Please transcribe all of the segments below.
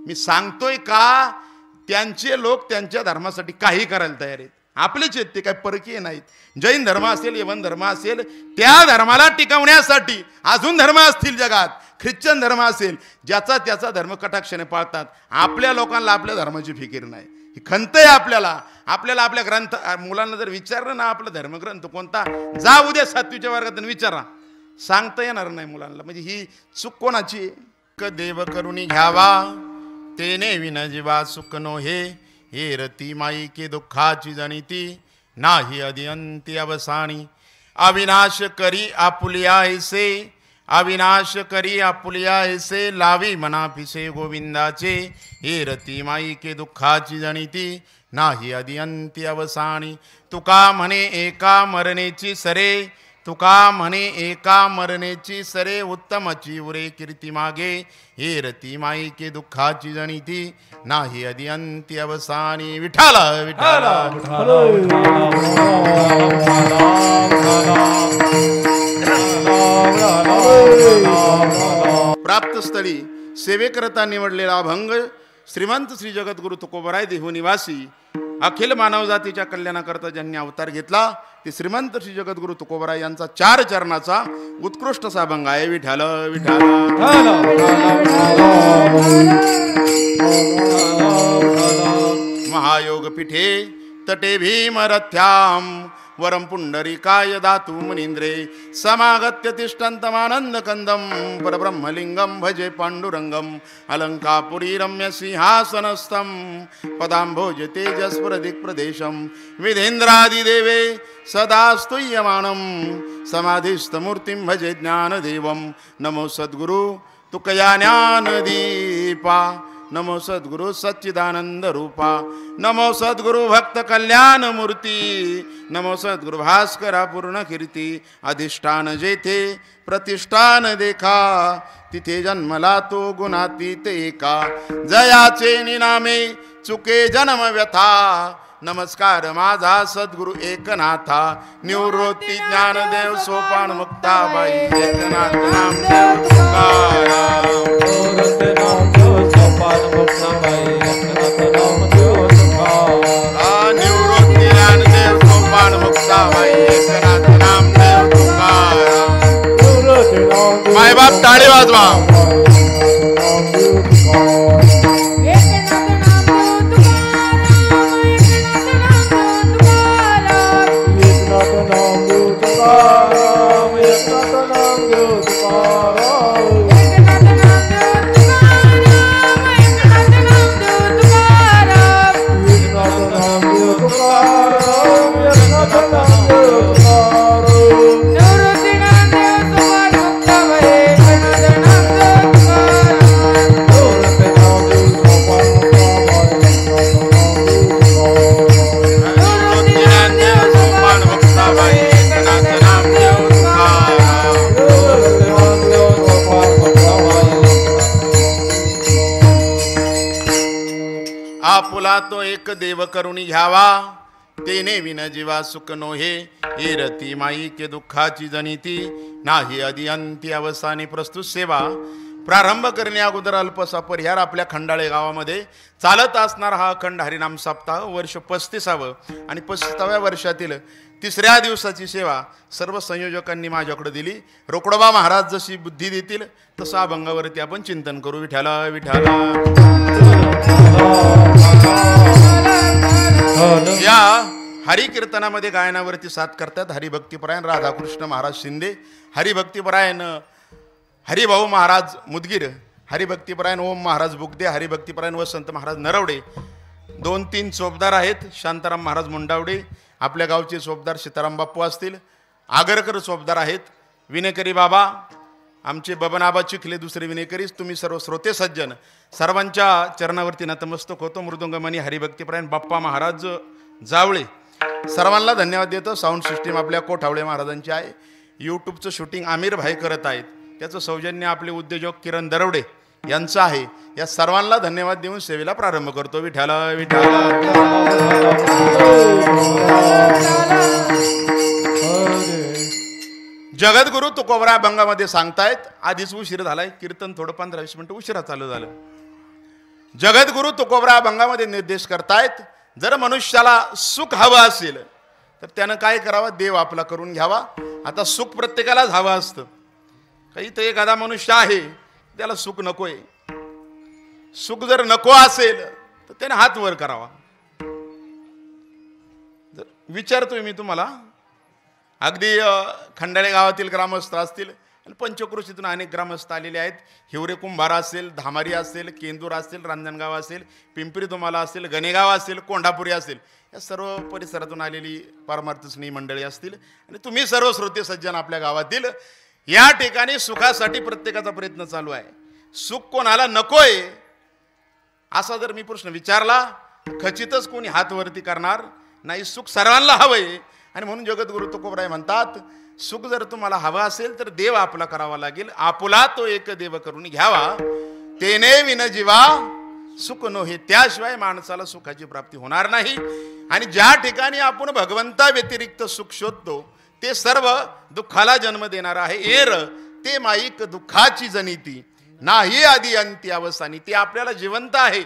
मी सांगतोय का त्यांचे लोक त्यांच्या धर्मासाठी काही करायला तयार आहेत, आपलेच आहेत ते, काही परकीय नाहीत. जैन धर्म असेल, यवन धर्म असेल, त्या धर्माला टिकवण्यासाठी अजून धर्म असतील जगात, ख्रिश्चन धर्म असेल, ज्याचा त्याचा धर्म कटाक्षाने पाळतात. आपल्या लोकांना आपल्या धर्माची फिकीर नाही. ही खंत आहे आपल्याला. आपल्या ग्रंथ मुलांना जर विचारलं ना आपला धर्मग्रंथ कोणता, जा उद्या 7वीच्या वर्गात विचारा, सांगता येणार नाही मुलांना. म्हणजे ही चूक कोणाची? देव करुणी घ्यावा तेने विन जीवा सुख नो हे रती माई के दुःखाची जनिती नाही अदिअंती अवसानी. अविनाश करी आपुलिया ऐसे, अविनाश करी आपुलिया ऐसे, लावी मना पिसे गोविंदाचे. हे रती माई के दुःखाची जनिती नाही अदिअंती अवसानी. तुका म्हणे एका मरणेची सरे, तुका म्हणे एका मरणेची सरे, उत्तमची उरे कीर्ती मागे. हे रती माई के दुःखाची जनिती नाही अदिअंती अवसानी. विठाल विठाल प्राप्त स्थळी सेवेकरता निवडलेला अभंग श्रीमंत श्री जगद्गुरु तुकोबराय देहू निवासी अखिल मानव जातीच्या कल्याणाकरता ज्यांनी अवतार घेतला ते श्रीमंत श्री जगद्गुरु तुकोबराय यांचा 4 चरणाचा उत्कृष्ट असा अभंग आहे. विठाल विठाल महायोग पीठे तटे भीमरथ्याम वरम पुंडरीकाय दातु मुनींद्रे समागत्य तिष्ठन्तमानंद कंदम परब्रह्मलिंगम भजे पांडुरंगम अलंकापुरी रम्य सिंहासनस्थम पदांभोज तेजस्प्रदिक् प्रदेशम विधेन्द्रादिदेवे सदा स्तूयमानं समाधिस्थमूर्तिं भजे ज्ञानदेवं. नमो सद्गुरु तुकया ज्ञानदीपा, नमो सद्गुरु सच्चिदानंद रूपा, नमो सद्गुरु भक्त कल्याण मूर्ती, नमो सद्गुरु भास्करा पूर्ण कीर्ती. अधिष्ठान जेथे प्रतिष्ठान देखा, तिथे जन्मला तो गुणातीत एका. जयाचे निनामे चुके जन्म व्यथा, नमस्कार माझा सद्गुरु एकनाथा. निवृत्ती ज्ञानदेव सोपान मुक्ताबाई, एकनाथ नामदेव तुकाराम. निवृत्ती ज्ञानदेव सोपान मुक्ताबाई, एकनाथ नामदेव तुकाराम. मायबाप टाळे वाजवा. आपुला तो एक देव करुणी घ्यावा तेने विन जीवा सुख नो हे रती माई के दुःखाची जनिती नाही अदिअंती अवसानी. प्रस्तुत सेवा प्रारंभ करण्या अगोदर अल्पसा परिहार. आपल्या खंडाळे गावामध्ये चालत असणारा हा अखंड हरिनाम सप्ताह वर्ष 35वे आणि 35व्या वर्षातील 3ऱ्या दिवसाची सेवा सर्व संयोजकांनी माझ्याकडे दिली. रोकडोबा महाराज जशी बुद्धी देतील तसा अभंगावरती आपण चिंतन करू. विठाला विठाला. या हरिकीर्तनामध्ये गायनावरती साथ करतात हरिभक्तीपरायण राधाकृष्ण महाराज शिंदे, हरिभक्तीपरायण हरिभाऊ महाराज मुदगीर, हरिभक्तीपरायण ओम महाराज बुगदे, हरिभक्तीपरायण वसंत महाराज नरवडे. 2-3 चोपदार आहेत. शांताराम महाराज मुंडावडे, आपल्या गावचे चोपदार सीताराम बाप्पू असतील. आगरकर चोपदार आहेत. विनेकरी बाबा आमचे बबनाबा चिखले दुसरे विनेकरी. तुम्ही सर्व श्रोते सज्जन सर्वांच्या चरणावरती नतमस्तक होतो. मृदुंगमणी हरिभक्तीपरायण बाप्पा महाराज जावळे सर्वांना धन्यवाद देतो. साऊंड सिस्टीम आपल्या कोठावळे महाराजांची आहे. यूट्यूबचं शूटिंग आमिर भाई करत आहेत, त्याचं सौजन्य आपले उद्योजक किरण दरवडे यांचं आहे. या सर्वांना धन्यवाद देऊन सेवेला प्रारंभ करतो. विठाला विठाला. जगद्गुरु तुकोबराय अभंगामध्ये सांगतायत. आधीच उशीर झालाय, कीर्तन थोडं 15-20 मिनिटं उशिरा चालू झालं. जगद्गुरु तुकोबरा अभंगामध्ये निर्देश करतायत, जर मनुष्याला सुख हवं असेल तर त्यानं काय करावं, देव आपला करून घ्यावा. आता सुख प्रत्येकालाच हवं असतं. काही तर एखादा मनुष्य आहे त्याला सुख नकोय. सुख जर नको असेल तर त्याने हात वर करावा. विचारतोय मी तुम्हाला, अगदी खंडाळे गावातील ग्रामस्थ असतील आणि पंचक्रोशीतून अनेक ग्रामस्थ आलेले आहेत. हिवरे कुंभार असेल, धामारी असेल, केंदूर असेल, रांजणगाव असेल, पिंपरी धुमाला असेल, गणेगाव असेल, कोंढापुरी असेल, या सर्व परिसरातून आलेली परमार्थ स्नेही मंडळी असतील आणि तुम्ही सर्व श्रोते सज्जन आपल्या गावातील. या ठिकाणी सुखासाठी प्रत्येकाचा प्रयत्न चालू आहे. सुख कोणाला नकोय असा जर मी प्रश्न विचारला खचितच कोणी हात वरती करणार नाही. सुख सर्वांना हवंय आणि म्हणून जगद्गुरु तुकोबराय म्हणतात, सुख जर तुम्हाला हवा असेल तर देव आपला करावा लागेल. आपुला तो एक देव करून घ्यावा. तेने विन जीवा सुख नोहे. त्याशिवाय माणसाला सुखाची प्राप्ती होणार नाही. आणि ज्या ठिकाणी आपण भगवंता व्यतिरिक्त सुख शोधतो ते सर्व दुःखाला जन्म देणार आहे. एर ते माईक दुःखाची जनिती नाही आदी अंती अवसानी. ते आपल्याला जिवंत आहे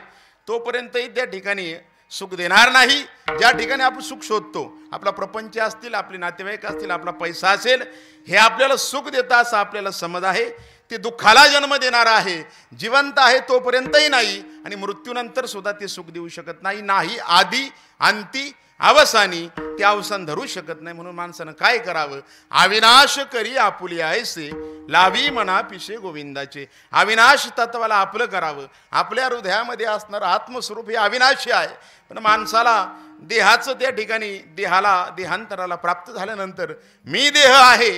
तोपर्यंतही त्या ठिकाणी सुख देणार नाही. ज्या ठिकाणी आपण सुख शोधतो, आपला प्रपंच असतील, आपले नातेवाईक असतील, आपला पैसा असेल, हे आपल्याला सुख देतं असं आपल्याला समज आहे, ते दुःखाला जन्म देणार आहे. जिवंत आहे तोपर्यंतही नाही आणि मृत्यूनंतर सुद्धा ते सुख देऊ शकत नाही. नाही आदी अंती अवसानी, ते अवसान धरू शकत नाही. म्हणून माणसानं काय करावं, अविनाश करी आपुली आयसे लावी मना पिशे गोविंदाचे. अविनाश तत्वाला आपलं करावं. आपल्या हृदयामध्ये असणारं आत्मस्वरूप हे अविनाशी आहे. पण माणसाला देहाचं त्या ठिकाणी देहांतराला प्राप्त झाल्यानंतर मी देह आहे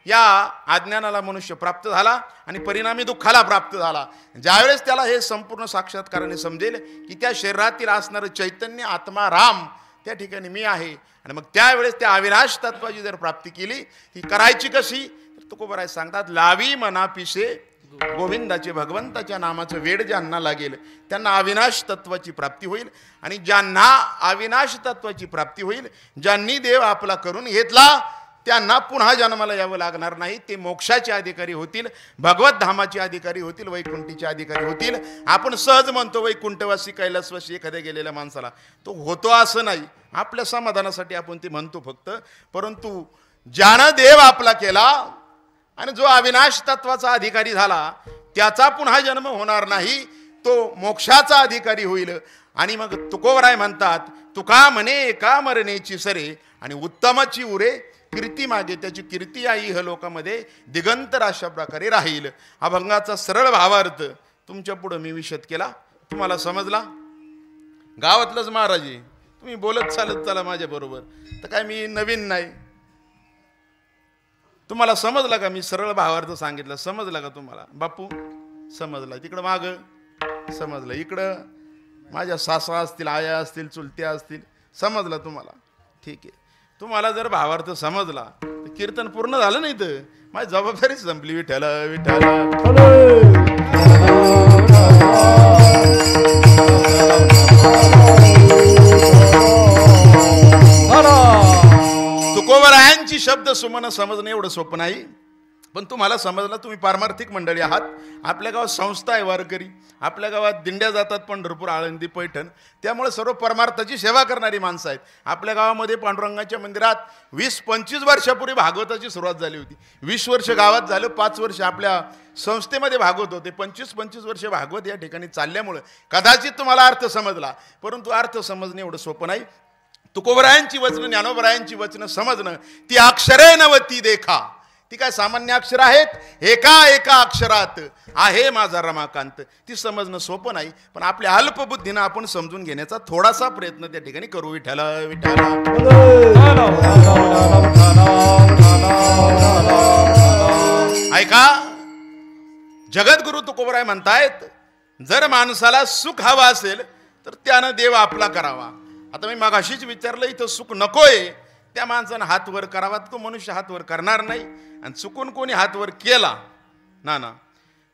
या अज्ञानाला मनुष्य प्राप्त झाला आणि परिणामी दुःखाला प्राप्त झाला. ज्यावेळेस त्याला हे संपूर्ण साक्षात्काराने समजेल की त्या शरीरातील असणारं चैतन्य आत्मा राम त्या ठिकाणी मी आहे, आणि मग त्यावेळेस त्या अविनाश तत्वाची जर प्राप्ती केली ती करायची कशी, तुकोबराय सांगतात, लावी मना पिशे गोविंदाचे. भगवंताच्या नामाचं वेड ज्यांना लागेल त्यांना अविनाश तत्वाची प्राप्ती होईल. आणि ज्यांना अविनाश तत्वाची प्राप्ती होईल, ज्यांनी देव आपला करून घेतला त्यांना पुन्हा जन्माला यावं लागणार नाही. ते मोक्षाचे अधिकारी होतील, भगवत धामाचे अधिकारी होतील, वैकुंठीचे अधिकारी होतील. आपण सहज म्हणतो वैकुंठवासी कैलासवासी एखाद्या गेलेल्या माणसाला, तो होतो असं नाही. आपल्या समाधानासाठी आपण ते म्हणतो फक्त. परंतु ज्यानं देव आपला केला आणि जो अविनाश तत्वाचा अधिकारी झाला त्याचा पुन्हा जन्म होणार नाही, तो मोक्षाचा अधिकारी होईल. आणि मग तुकोबराय म्हणतात, तुका म्हणे एका मरणेची सरे आणि उत्तमाची उरे कीर्ती मागे. त्याची कीर्ती आई ह्या लोकांमध्ये दिगंतर अशा प्रकारे राहील. अभंगाचा सरळ भावार्थ तुमच्या पुढं मी विशद केला. तुम्हाला समजला? गावातलंच महाराजी तुम्ही बोलत चालत चला माझ्या बरोबर, तर काय मी नवीन नाही. तुम्हाला समजला का? मी सरळ भावार्थ सांगितलं. समजला का तुम्हाला? बापू समजला? तिकडं माग समजलं, इकडं माझ्या सासवा असतील, आया असतील, चुलत्या असतील, समजलं तुम्हाला? ठीक आहे. तुम्हाला जर भावार्थ समजला तर कीर्तन पूर्ण झालं नाही तर माझी जबाबदारी संपली. विठ्ठल विठ्ठल. तुकोबरायांची शब्द सुमन समजणं एवढं सोपं नाही. पण तुम्हाला समजलं, तुम्ही पारमार्थिक मंडळी आहात. आपल्या गावात संस्था आहे वारकरी, आपल्या गावात दिंड्या जातात पंढरपूर, आळंदी, पैठण. त्यामुळे सर्व परमार्थाची सेवा करणारी माणसं आहेत. आपल्या गावामध्ये पांडुरंगाच्या मंदिरात 20-25 वर्षापूर्वी भागवताची सुरुवात झाली होती. 20 वर्ष गावात झालं, 5 वर्ष आपल्या संस्थेमध्ये भागवत होते. 25-25 वर्ष भागवत या ठिकाणी चालल्यामुळं कदाचित तुम्हाला अर्थ समजला. परंतु अर्थ समजणं एवढं सोपं नाही. तुकोबरायांची वचनं, ज्ञानोबरायांची वचनं समजणं, ती अक्षरे नवती देखा. ती काय सामान्य अक्षर आहेत? एका एका अक्षरात आहे माझा रमाकांत. ती समजणं सोपं नाही. पण आपल्या अल्पबुद्धीनं आपण समजून घेण्याचा थोडासा प्रयत्न त्या ठिकाणी करू. विठ्ठल विठ्ठल. ऐका, जगद्गुरु तुकोबराय म्हणतायत, जर माणसाला सुख हवं असेल तर त्यानं देव आपला करावा. आता मी मगाशीच विचारलं, इथं सुख नकोय त्या माणसानं हात वर करावा. तो मनुष्य हात वर करणार नाही. आणि चुकून कोणी हात वर केला ना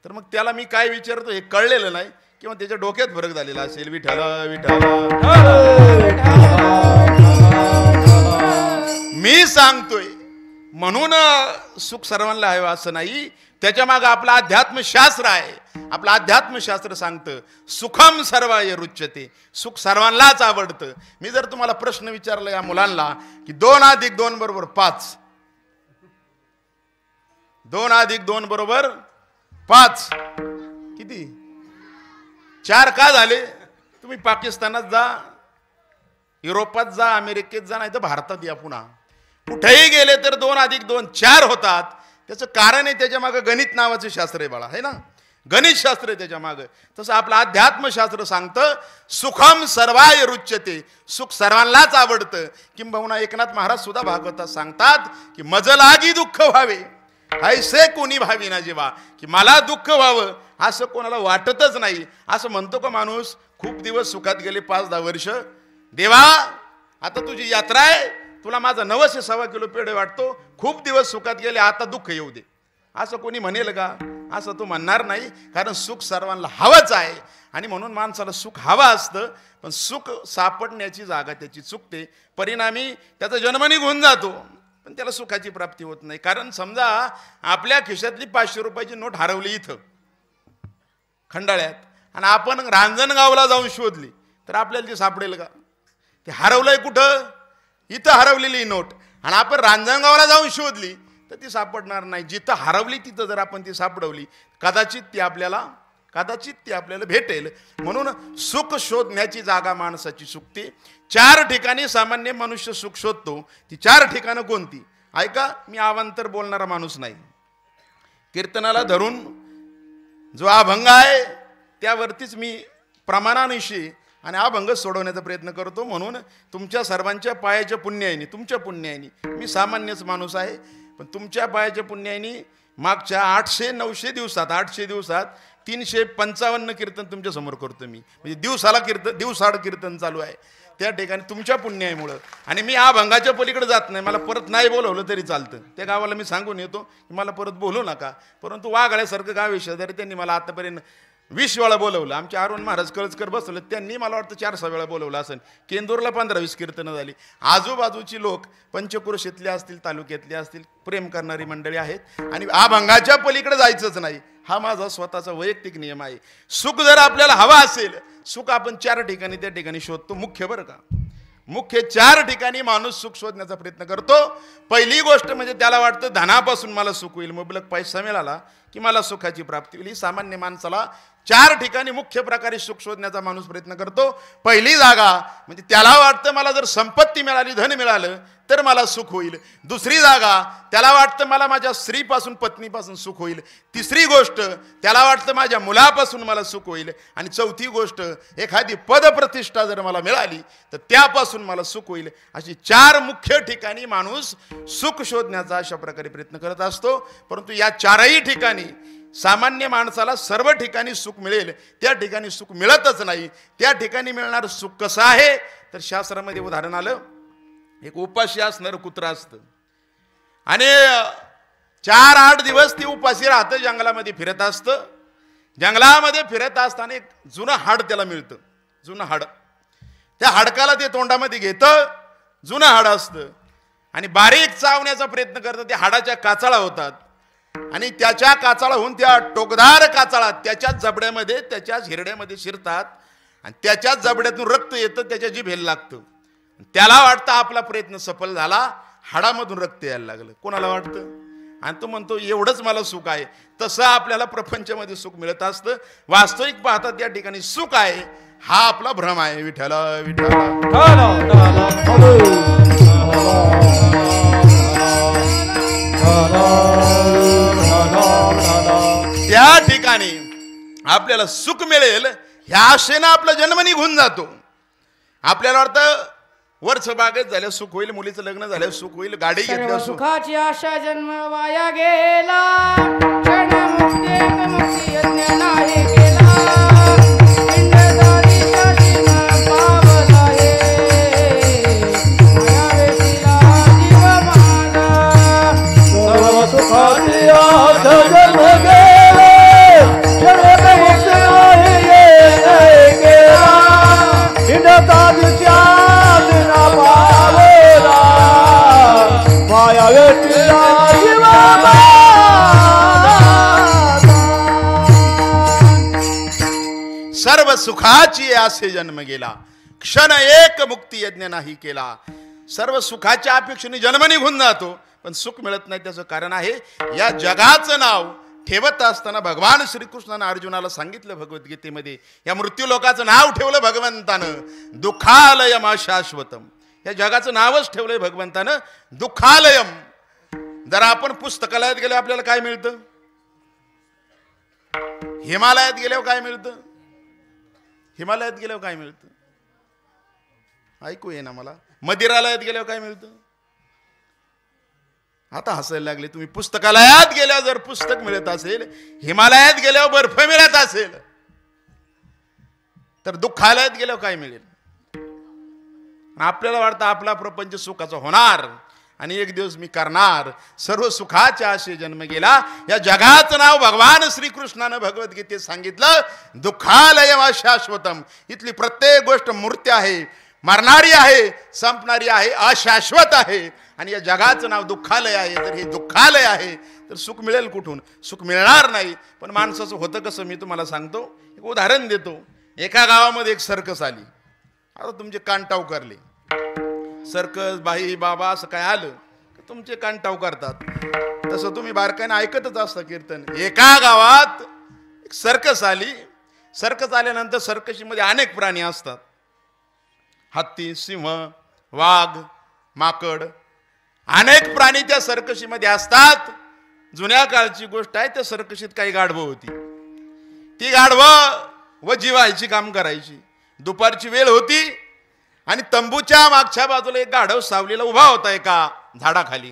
तर मग त्याला मी काय विचारतो हे कळलेलं नाही, किंवा त्याच्या डोक्यात फरक झालेला असेल. विठ्ठल विठ्ठल. मी सांगतोय म्हणून सुख सर्वांना हवं असं नाही. त्याच्या मागे आपलं अध्यात्मशास्त्र आहे. आपलं अध्यात्मशास्त्र सांगतं सुखम सर्वाय रुच्यते, सुख सर्वांनाच आवडतं. मी जर तुम्हाला प्रश्न विचारला या मुलांना की 2 + 2 = 5, 2 + 2 = 5 किती? 4 का झाले? तुम्ही पाकिस्तानात जा, युरोपात जा, अमेरिकेत जा, नाही तर भारतात या. पुन्हा कुठेही गेले तर 2 + 2 4 होतात. त्याचं कारण आहे त्याच्या मागे गणित नावाचं शास्त्र आहे बाळा, है ना. गणित शास्त्र आहे त्याच्या मागे. तसं आपलं अध्यात्मशास्त्र सांगतं सुखम सर्वाय रुच्यते, सुख सर्वांनाच आवडतं. किंबहुना एकनाथ महाराज सुद्धा भागवतात सांगतात की मज लागी दुःख व्हावे ऐसे कोणी भावी ना जेव्हा, की मला दुःख व्हावं असं कोणाला वाटतच नाही. असं म्हणतो का माणूस? खूप दिवस सुखात गेले 5-10 वर्ष, देवा आता तुझी यात्रा आहे, तुला माझा 900 किलो पेढे वाटतो, खूप दिवस सुखात गेले, आता दुःख येऊ दे, असं कोणी म्हणेल का? असं तो म्हणणार नाही. कारण सुख सर्वांना हवंच आहे आणि म्हणून माणसाला सुख हवं असतं. पण सुख सापडण्याची जागा त्याची चुकते, परिणामी त्याचा जन्म निघून जातो, पण त्याला सुखाची प्राप्ती होत नाही. कारण समजा आपल्या खिशातली 500 रुपयाची नोट हरवली इथं खंडाळ्यात आणि आपण रांजणगावला जाऊन शोधली तर आपल्याला ती सापडेल का? ते हरवलंय कुठं? इथं हरवलेली नोट. आणि आपण रांजणगावला जाऊन शोधली तर ती सापडणार नाही. जिथं हरवली तिथं जर आपण ती सापडवली कदाचित ती आपल्याला भेटेल. म्हणून सुख शोधण्याची जागा माणसाची चुकते. 4 ठिकाणी सामान्य मनुष्य सुख शोधतो. ती 4 ठिकाणं कोणती? ऐका, मी अवांतर बोलणारा माणूस नाही. कीर्तनाला धरून जो अभंग आहे त्यावरतीच मी प्रमाणानिशी आणि अभंग सोडवण्याचा प्रयत्न करतो. म्हणून तुमच्या सर्वांच्या पायाच्या पुण्याईनी, तुमच्या पुण्याईनी, मी सामान्यच माणूस आहे, पण तुमच्या पायाच्या पुण्याईनी मागच्या 800-900 दिवसात 355 कीर्तन तुमच्या समोर करतो मी. म्हणजे दिवसाड कीर्तन चालू आहे. त्या ठिकाणी तुमच्या पुण्याईमुळं. आणि मी अभंगाच्या पलीकडे जात नाही. मला परत नाही बोलवलं तरी चालतं. त्या गावाला मी सांगून येतो की मला परत बोलू नका. परंतु वाघाळ्यासारखं गाव आहे शेजारी, त्यांनी मला आतापर्यंत 20 वेळा बोलवलं. आमचे अरुण महाराज कळसकर बसवलं, त्यांनी मला वाटतं 4-6 वेळा बोलवलं असेल. केंदूरला 15-20 कीर्तनं झाली. आजूबाजूची लोक पंचक्रोशीतले असतील, तालुक्यातले असतील, प्रेम करणारी मंडळी आहेत. आणि अभंगाच्या पलीकडे जायचंच नाही, हा माझा स्वतःचा वैयक्तिक नियम आहे. सुख जर आपल्याला हवा असेल, सुख आपण 4 ठिकाणी त्या ठिकाणी शोधतो. मुख्य बरं का, मुख्य 4 ठिकाणी माणूस सुख शोधण्याचा प्रयत्न करतो. पहिली गोष्ट म्हणजे त्याला वाटतं धनापासून मला सुख होईल, मुबलक पैसा मिळाला की मला सुखाची प्राप्ती होईल. ही सामान्य माणसाला 4 ठिकाणी मुख्य प्रकारे सुख शोधण्याचा माणूस प्रयत्न करतो. पहिली जागा म्हणजे त्याला वाटतं मला जर संपत्ती मिळाली, धन मिळालं तर मला सुख होईल. दुसरी जागा त्याला वाटतं मला माझ्या स्त्रीपासून, पत्नीपासून सुख होईल. तिसरी गोष्ट त्याला वाटतं माझ्या मुलापासून मला सुख होईल. आणि चौथी गोष्ट एखादी पदप्रतिष्ठा जर मला मिळाली तर त्यापासून मला सुख होईल. अशी 4 मुख्य ठिकाणी माणूस सुख शोधण्याचा अशा प्रकारे प्रयत्न करत असतो. परंतु या 4ही ठिकाणी सामान्य माणसाला सर्व ठिकाणी सुख मिळेल त्या ठिकाणी सुख मिळतच नाही. त्या ठिकाणी मिळणार सुख कसं आहे तर शास्त्रामध्ये उदाहरण आलं. एक उपाशी असणारं कुत्रं असतं आणि 4-8 दिवस ते उपाशी राहतं, जंगलामध्ये फिरत असतं. जंगलामध्ये फिरत असताना एक जुनं हाड त्याला मिळतं. जुनं हाड, त्या हाडकाला ते तोंडामध्ये घेतं. जुनं हाड असतं आणि बारीक चावण्याचा प्रयत्न करतं. त्या हाडाच्या काचाळा होतात आणि त्याच्या काचाळा होऊन त्या टोकदार काचाळा त्याच्याच जबड्यामध्ये, त्याच्याच हिरड्यामध्ये शिरतात आणि त्याच्याच जबड्यातून रक्त येतं, त्याच्या जिभेला लागतं. त्याला वाटतं आपला प्रयत्न सफल झाला, हाडामधून रक्त यायला लागलं. कोणाला वाटतं? आणि तो म्हणतो एवढंच मला सुख आहे. तसं आपल्याला प्रपंचामध्ये सुख मिळत असतं. वास्तविक पाहता त्या ठिकाणी सुख आहे हा आपला भ्रम आहे. विठ्ठला विठ्ठला त्या ठिकाणी आपल्याला सुख मिळेल ह्या आशेनं आपला जन्म निघून जातो. आपल्याला वाटतं वर्ष बागेत झाल्या सुख होईल, मुलीचं लग्न झालं सुख होईल, गाडी घेतल्या सुखाची आशा जन्म वाया गेला, क्षण मुक्ती यज्ञ नाही केला. सुखाची आसे जन्म गेला, क्षण एक मुक्ती यज्ञ नाही केला. सर्व सुखाच्या अपेक्षेने जन्म निघून जातो, पण सुख मिळत नाही. त्याचं कारण आहे, या जगाचं नाव ठेवत असताना भगवान श्रीकृष्णानं अर्जुनाला सांगितलं भगवद्गीतेमध्ये, या मृत्यू लोकाचं नाव ठेवलं भगवंतानं दुःखालयम अशाश्वतम. या जगाचं नावच ठेवलंय भगवंतानं दुःखालयम. जर आपण पुस्तकालयात गेलो आपल्याला काय मिळतं? हिमालयात गेल्यावर काय मिळतं? हिमालयात गेल्यावर काय मिळतं? ऐकू ये ना मला. मदिरालयात गेल्यावर काय मिळतं? आता हसायला लागले तुम्ही. पुस्तकालयात गेल्यावर जर पुस्तक मिळत असेल, हिमालयात गेल्यावर बर्फ मिळत असेल, तर दुःखालयात गेल्यावर काय मिळेल? आपल्याला वाटतं आपला प्रपंच सुखाचा होणार आणि एक दिवस मी करणार. सर्व सुखाच्या आशे जन्म गेला. या जगाचं नाव भगवान श्रीकृष्णानं भगवद्गीतेत सांगितलं दुःखालयम अशाश्वतम. इथली प्रत्येक गोष्ट मूर्ती आहे, मरणारी आहे, संपणारी आहे, अशाश्वत आहे. आणि या जगाचं नाव दुःखालय आहे. जर हे दुःखालय आहे तर सुख मिळेल कुठून? सुख मिळणार नाही. पण माणसाचं होतं कसं मी तुम्हाला सांगतो, एक उदाहरण देतो. एका गावामध्ये एक सर्कस आली. आता तुमचे कान टाव करले, सर्कस बाई बाबा असं काय आलं की तुमचे कान टाव करतात. तसं तुम्ही बारकाईने ऐकतच असता कीर्तन. एका गावात एक सर्कस आली. सर्कस आल्यानंतर सर्कशीमध्ये अनेक प्राणी असतात. हत्ती, सिंह, वाघ, माकड, अनेक प्राणी त्या सर्कशीमध्ये असतात. जुन्या काळची गोष्ट आहे. त्या सर्कशीत काही गाढवं होती. ती गाढवं व जिवायची काम करायची. दुपारची वेळ होती आणि तंबूच्या मागच्या बाजूला एक गाढव सावलीला उभा होता एका झाडाखाली.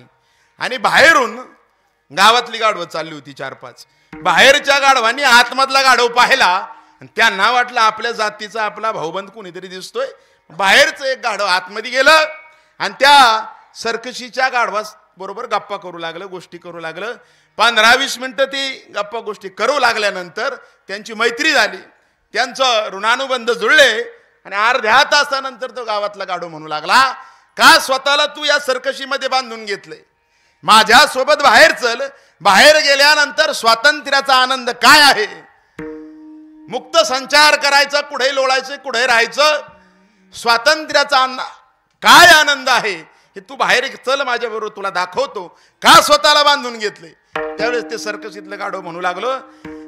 आणि बाहेरून गावातली गाढवं चालली होती 4-5. बाहेरच्या गाढवांनी आतमधला गाढव पाहिला आणि त्यांना वाटलं आपल्या जातीचा आपला भाऊबंद कोणीतरी दिसतोय. बाहेरचं एक गाढव आतमध्ये गेलं आणि त्या सर्कशीच्या गाढवा बरोबर गप्पा करू लागलं, गोष्टी करू लागलं. 15-20 मिनिटं ती गप्पा गोष्टी करू लागल्यानंतर त्यांची मैत्री झाली, त्यांचं ऋणानुबंध जुळले. आणि अर्ध्या तासानंतर तो गावातला गाढव म्हणू लागला, का स्वतःला तू या सर्कशीमध्ये बांधून घेतलंय? माझ्या सोबत बाहेर चल. बाहेर गेल्यानंतर स्वातंत्र्याचा आनंद काय आहे? मुक्त संचार करायचा, कुठे लोळायचं, कुठे राहायचं, स्वातंत्र्याचा काय आनंद आहे हे तू बाहेर चल माझ्याबरोबर, तुला दाखवतो. का स्वतःला बांधून घेतले? त्यावेळेस ते सर्कशीतलं गाढव म्हणू लागलो,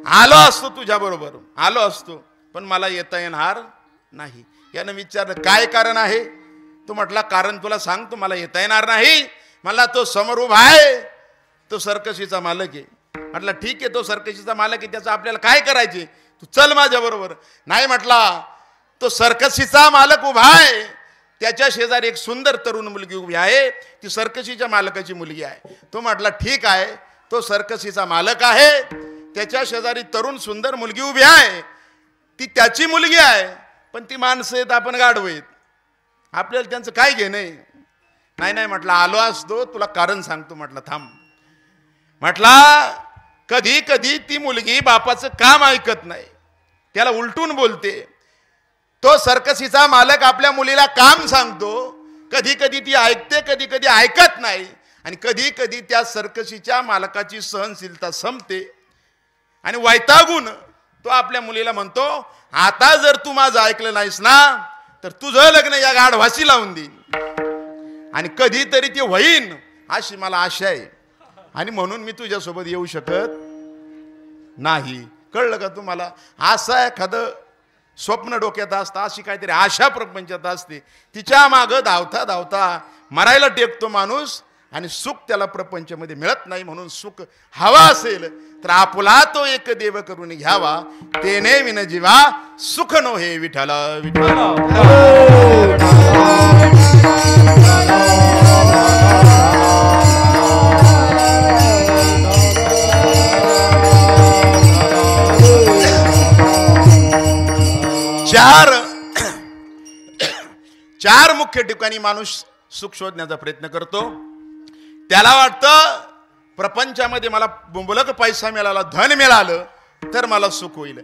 आलो असतो तुझ्या बरोबर, आलो असतो, पण मला येता येणार नाही. यानं विचारलं काय कारण आहे? तो म्हटला कारण तुला सांगतो, मला येता येणार नाही. मला तो समोर उभा आहे, तो सर्कशीचा मालक आहे. म्हटलं ठीक आहे, तो सर्कशीचा मालक आहे, त्याचं आपल्याला काय करायचे? तू चल माझ्या बरोबर. नाही म्हटला, तो सर्कशीचा मालक उभा आहे, त्याच्या शेजारी एक सुंदर तरुण मुलगी उभी आहे, ती सर्कशीच्या मालकाची मुलगी आहे. तो म्हटला ठीक आहे, तो सर्कशीचा मालक आहे, त्याच्या शेजारी तरुण सुंदर मुलगी उभी आहे, ती त्याची मुलगी आहे, पण ती माणसं आहेत, आपण गाढव आहेत, आपल्याला त्यांचं काय घेणं? नाही नाही म्हटलं, आलो असतो, तुला कारण सांगतो. म्हटलं थांब. म्हटला कधी कधी ती मुलगी बापाचं काम ऐकत नाही, त्याला उलटून बोलते. तो सर्कशीचा मालक आपल्या मुलीला काम सांगतो, कधी कधी ती ऐकते, कधी कधी ऐकत नाही. आणि कधी कधी त्या सर्कशीच्या मालकाची सहनशीलता संपते आणि वैतागून तो आपल्या मुलीला म्हणतो, आता जर तू माझं ऐकलं नाहीस ना तर तुझं लग्न या गाढवाशी लावून देईन आणि कधीतरी ते होईन अशी मला आशा आहे, आणि म्हणून मी तुझ्यासोबत येऊ शकत नाही. कळलं का तुम्हाला? असं एखादं स्वप्न डोक्यात असतं, अशी काहीतरी आशा प्रपंचात असते, तिच्या मागं धावता धावता मरायला टेकतो माणूस आणि सुख त्याला प्रपंचामध्ये मिळत नाही. म्हणून सुख हवा असेल तर आपला तो एक देव करून घ्यावा, तेने विन जीवा सुख नो हे विठ्ठल विठ्ठल. चार मुख्य ठिकाणी माणूस सुख शोधण्याचा प्रयत्न करतो. त्याला वाटतं प्रपंचामध्ये मला मुबलक पैसा मिळाला, धन मिळालं तर मला सुख होईल,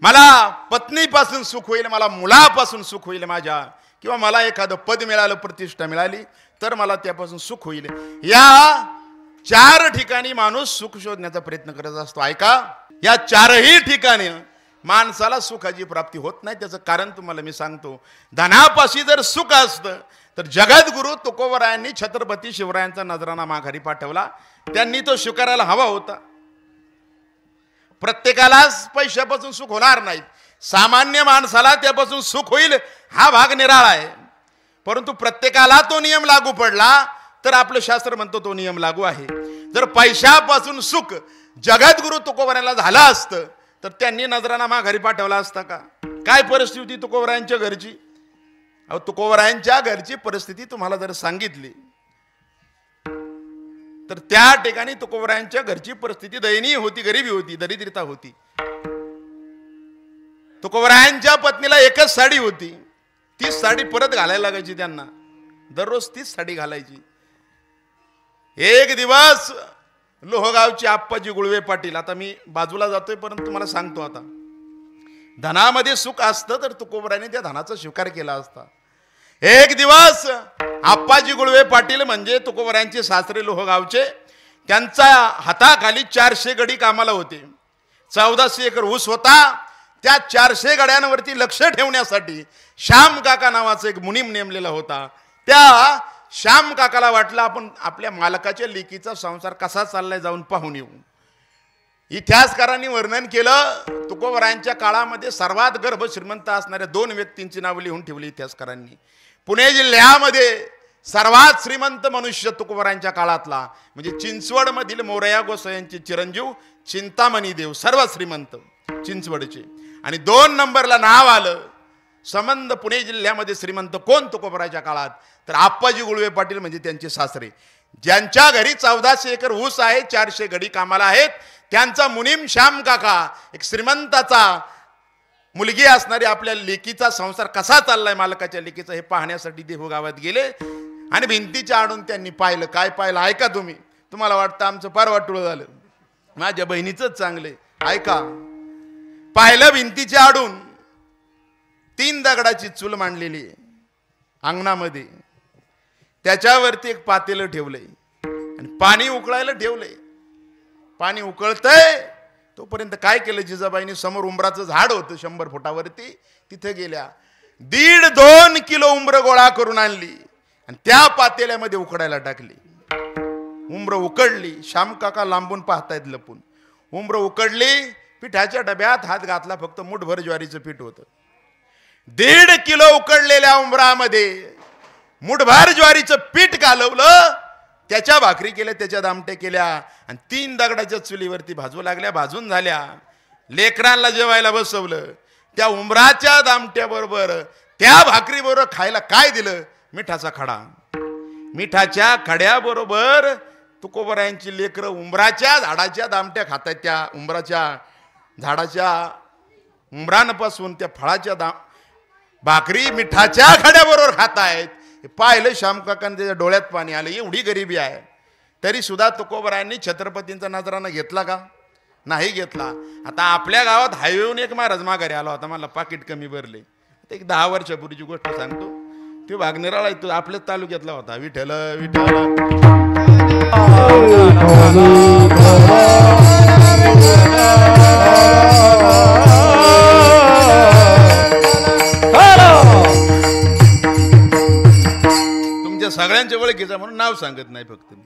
मला पत्नीपासून सुख होईल, मला मुलापासून सुख होईल माझ्या, किंवा मला एखादं पद मिळालं, प्रतिष्ठा मिळाली तर मला त्यापासून सुख होईल. या चार ठिकाणी माणूस सुख शोधण्याचा प्रयत्न करत असतो. ऐका, या चारही ठिकाणी माणसाला सुखाची प्राप्ती होत नाही. त्याचं कारण तुम्हाला मी सांगतो. धनापाशी जर सुख असतं तर जगद्गुरु तुकोबरायांनी छत्रपती शिवरायांचा नजराणा माघारी पाठवला. त्यांनी तो स्वीकारायला हवा होता. प्रत्येकालाच पैशापासून सुख होणार नाही. सामान्य माणसाला त्यापासून सुख होईल हा भाग निराळा आहे. परंतु प्रत्येकाला तो नियम लागू पडला तर आपलं शास्त्र म्हणतो तो नियम लागू आहे. जर पैशापासून सुख जगद्गुरु तुकोबरायांना झालं असतं तर त्यांनी नजराणा माघारी पाठवला असता का? काय परिस्थिती होती तुकोबरायांच्या घरची? अहो, तुकोबरायांच्या घरची परिस्थिती तुम्हाला जर सांगितली तर त्या ठिकाणी तुकोबरायांच्या घरची परिस्थिती दयनीय होती, गरिबी होती, दरिद्रता होती. तुकोबरायांच्या पत्नीला एकच साडी होती. तीच साडी परत घालायला लागायची त्यांना. दररोज तीच साडी घालायची. एक दिवस लोहगावचे आप्पाजी गुळवे पाटील, आता मी बाजूला जातोय परंतु तुम्हाला सांगतो, आता धनामध्ये सुख असतं तर तुकोबरायांनी त्या धनाचा स्वीकार केला असता. एक दिवस आप्पाजी गुळवे पाटील म्हणजे तुकोबरायांचे सासरे लोहगावचे, त्यांच्या हाताखाली 400 गडी कामाला होते. 1400 एकर ऊस होता. त्या 400 गड्यांवरती लक्ष ठेवण्यासाठी श्याम काका नावाचा एक मुनीम नेमलेला होता. त्या श्याम काकाला वाटलं आपण आपल्या मालकाच्या लेकीचा संसार कसा चाललाय जाऊन पाहून येऊ. इतिहासकारांनी वर्णन केलं, तुकोबरायांच्या काळामध्ये सर्वात गर्भ श्रीमंत असणाऱ्या 2 व्यक्तींची नावे लिहून ठेवली इतिहासकारांनी. पुणे जिल्ह्यामध्ये सर्वात श्रीमंत मनुष्य तुकोबरायांच्या काळातला म्हणजे चिंचवडमधील मोरया गोसाव्यांचे चिरंजीव चिंतामणी देव, सर्वात श्रीमंत चिंचवडचे. आणि 2 नंबरला नाव आलं संबंध पुणे जिल्ह्यामध्ये श्रीमंत कोण तुकोबराच्या काळात, तर आप्पाजी गुळवे पाटील म्हणजे त्यांचे सासरे, ज्यांच्या घरी 1400 एकर ऊस आहे, 400 गडी कामाला आहेत. त्यांचा मुनीम श्याम काका एक श्रीमंताचा मुलगी असणारी आपल्या लेकीचा संसार कसा चाललाय मालकाच्या लेकीचा हे पाहण्यासाठी देहू गावात गेले. आणि भिंतीच्या आडून त्यांनी पाहिलं. काय पाहिलं ऐका तुम्ही. तुम्हाला वाटतं आमचं फार वाटुळं झालं, माझ्या बहिणीचंच चांगले. ऐका, पाहिलं भिंतीच्या आडून 3 दगडाची चूल मांडलेली आहे अंगणामध्ये. त्याच्यावरती एक पातेलं ठेवलंय आणि पाणी उकळायला ठेवलंय. पाणी उकळतंय तोपर्यंत काय केलं जिजाबाईंनी, समोर उंबराचं झाड होतं 100 फुटावरती, तिथे गेल्या 1.5-2 किलो उंबर गोळा करून आणली आणि त्या पातेल्यामध्ये उकडायला टाकली. उंबर उकडली. श्याम काका लांबून पाहतायत लपून. उंबर उकडली. पिठाच्या डब्यात हात घातला, फक्त मुठभर ज्वारीचं पीठ होतं. 1.5 किलो उकडलेल्या उंबरामध्ये मुठभर ज्वारीचं पीठ घालवलं. त्याच्या भाकरी केल्या, त्याच्या दामटे केल्या आणि 3 दगडाच्या चुलीवरती भाजू लागल्या. भाजून झाल्या. लेकरांना जेवायला बसवलं. त्या उंबराच्या दामट्याबरोबर त्या भाकरीबरोबर खायला काय दिलं? मिठाचा खडा. मिठाच्या खड्याबरोबर तुकोबरायांची लेकरं उंबराच्या झाडाच्या दामट्या खातायत. त्या उंबराच्या झाडाच्या उंबरांपासून त्या फळाच्या भाकरी मिठाच्या खड्याबरोबर खातायत. पाहिलं श्याम काकांना, त्याच्या डोळ्यात पाणी आलं. एवढी गरिबी आहे तरी सुद्धा तुकोबरायांनी छत्रपतींचा नजराणा घेतला का? नाही घेतला. आता आपल्या गावात हायवेहून एक महाराज माघारी आला होता, मला पाकिट कमी भरले. एक 10 वर्षापूर्वीची गोष्ट सांगतो. तो भाग निराळा तो आपल्याच तालुक्यातला होता. विठ्ठल विठ्ठल सगळ्यांच्या ओळखीचा म्हणून नाव सांगत नाही फक्त मी.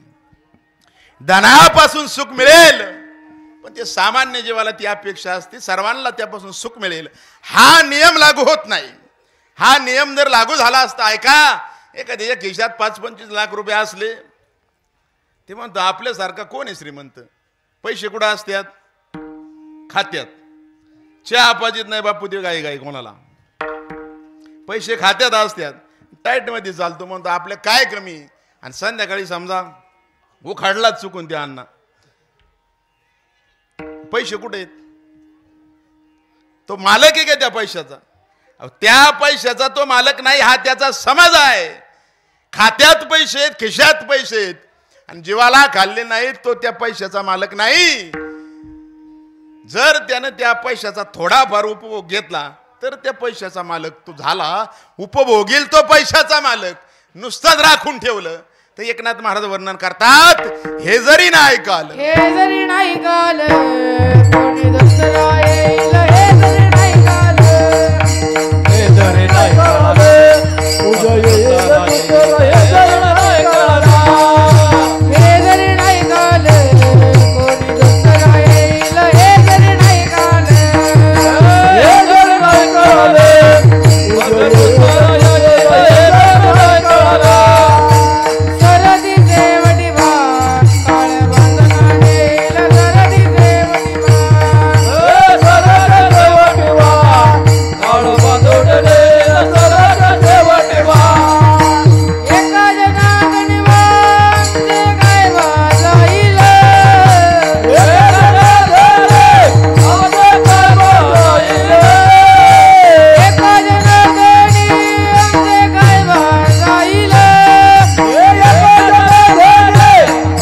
धनापासून सुख मिळेल पण ते सामान्य जीवाला ती अपेक्षा असते सर्वांना त्यापासून सुख मिळेल हा नियम लागू होत नाही. हा नियम जर लागू झाला असता, ऐका, एखाद्याच्या खिशात 5-25 लाख रुपये असले ते म्हणतो आपल्यासारखा कोण आहे श्रीमंत? पैसे कुठं असतात? खात्यात. चहा पाजीत नाही बापू ते गाई गाई कोणाला. पैसे खात्यात असतात. टाईट मध्ये चालतो म्हणतो आपल्या काय कमी. आणि संध्याकाळी समजा उखाडलाच चुकून त्या अण्णा, पैसे कुठे आहेत? तो मालक आहे का त्या पैशाचा? त्या पैशाचा तो मालक नाही, हा त्याचा समज आहे. खात्यात पैसे आहेत, खिशात पैसे आहेत आणि जीवाला खाल्ले नाहीत तो त्या पैशाचा मालक नाही. जर त्यानं त्या पैशाचा थोडाफार उपभोग घेतला तर त्या पैशाचा मालक तो झाला. उपभोगील तो पैशाचा मालक. नुसतंच राखून ठेवलं तर एकनाथ महाराज वर्णन करतात, हे जरी नाही काल, हे जरी नाही काल कोणी दुसरा येईल, हे जरी जरी नाही कळाले तुझं येईल तुझं हे जरी नाही कळाला हे जरी नाही कळले कोणी दुसरा येईल हे जरी नाही कळले हे जरी नाही कळाले तुझं येईल हे जरी नाही कळाला सरदी देवटिवा काळ बांधना देईल सरदी देवटिवा सरळ देवटिवा काळ बांधुडले सरळ देवटिवा एका जनागणी वांचे काय वाजाईल एका जनागणी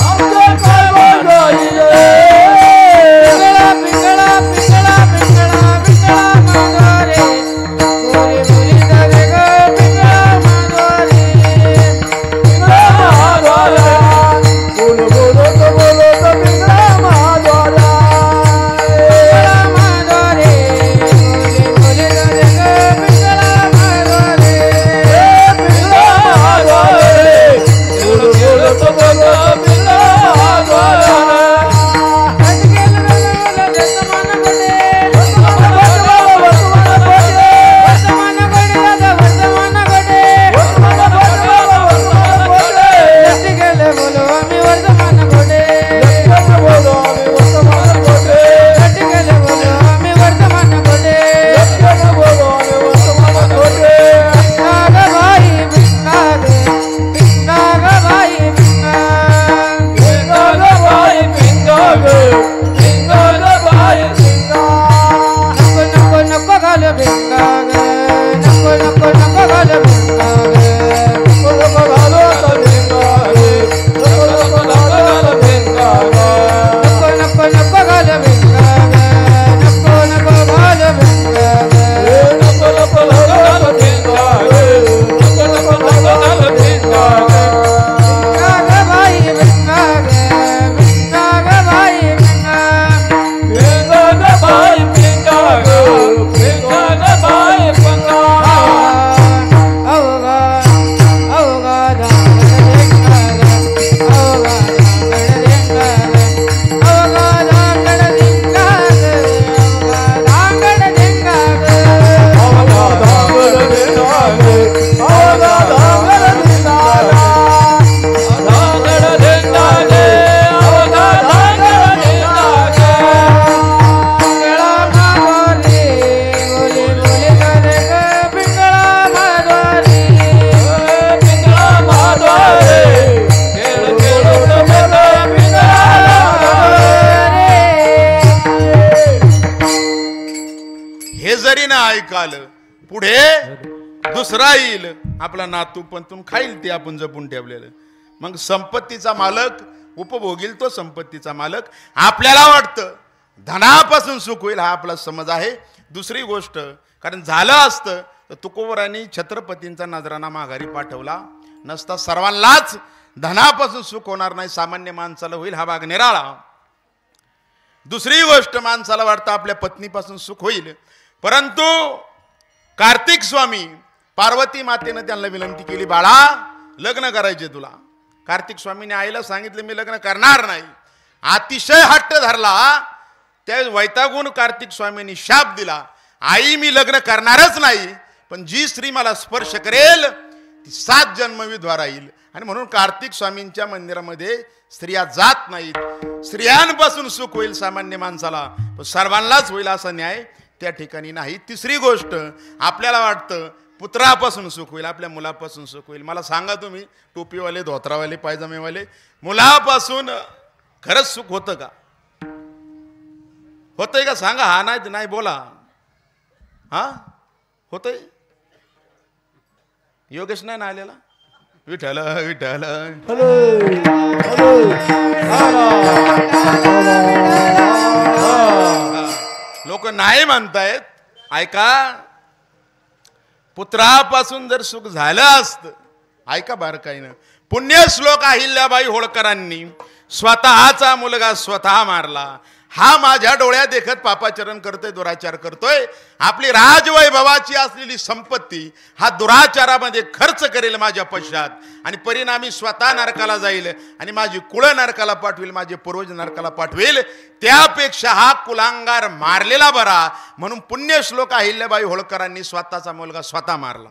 आमचे काय वाजाईल पिंगळा पिंगळा पिंगळा पिंगळा पिंगळा मागोरे गोरी मुली जावे ग पिंगळा मागोरे पिंगळा मागोरे गोरी मुली जावे ग पिंगळा मागोरे अजगेल रंगवलं वर्तमान घडे वर्तमान घडे दादा वर्तमान घडे अजगेल बोलो आम्ही वर्तमान घडे अजगेल बोलो आम्ही वर्तमान घडे नाग भाई भिंगाग भिंगाग भाई भिंगाग नको नको नको घाल भिंगाग नको नको नको घाल भिंगाग नको नको नको घाल भिंगाग नको नको घाल भिंगाग भिंगाग भाई भिंगाग भिंगाग भाई भिंगाग अवघा अवघा धांगड धिंगाग अवघा धांगड धिंगाग अवघा धांगड धिंगाग पिंगळा मागोरे बोले बोले करे ग पिंगळा मागोरे हे जरी ना ऐकाल पुढे दुसरा येईल आपला नातू पंतून खाईल ते आपण जपून ठेवलेलं मग संपत्तीचा मालक उपभोगील तो संपत्तीचा मालक आपल्याला वाटतं धनापासून सुख होईल हा आपला समज आहे दुसरी गोष्ट कारण झालं असतं तर तुकोबरांनी छत्रपतींचा नजराना माघारी पाठवला नसता सर्वांनाच धनापासून सुख होणार नाही सामान्य माणसाला होईल हा भाग निराळा दुसरी गोष्ट माणसाला वाटतं आपल्या पत्नीपासून सुख होईल परंतु कार्तिक स्वामी पार्वती मातेनं त्यांना विनंती केली बाळा लग्न करायचे तुला कार्तिक स्वामीने आईला सांगितलं मी लग्न करणार नाही अतिशय हट्ट धरला त्या वैतागून कार्तिक स्वामींनी शाप दिला आई मी लग्न करणारच नाही पण जी स्त्री मला स्पर्श करेल ती 7 जन्म विधवा राहील आणि म्हणून कार्तिक स्वामींच्या मंदिरामध्ये स्त्रिया जात नाहीत स्त्रियांपासून सुख होईल सामान्य माणसाला पण सर्वांनाच होईल असा न्याय त्या ठिकाणी नाही तिसरी गोष्ट आपल्याला वाटतं पुत्रापासून सुख होईल आपल्या मुलापासून सुख होईल मला सांगा तुम्ही टोपीवाले धोत्रावाले पायजामेवाले मुलापासून खरंच सुख होतं का होतंय का सांगा हा नाही नाही बोला हा होतंय योगेश नाही ना आलेला विठ्ठल विठ्ठल लोक नाही म्हणतायत ऐका पुत्रापासून जर सुख झालं असतं ऐका बारकाईनं पुण्यश्लोक अहिल्याबाई होळकरांनी स्वतःचा मुलगा स्वतः मारला हा माझ्या डोळ्यात देखत पापाचरण करतोय, दुराचार करतोय, आपली राजवैभवाची असलेली संपत्ती हा दुराचारामध्ये खर्च करेल माझ्या पश्चात आणि परिणामी स्वतः नरकाला जाईल आणि माझी कुळं नरकाला पाठवेल, माझे पूर्वज नरकाला पाठवेल. त्यापेक्षा हा कुलांगार मारलेला बरा. म्हणून पुण्यश्लोक अहिल्याबाई होळकरांनी स्वतःचा मुलगा स्वतः मारला.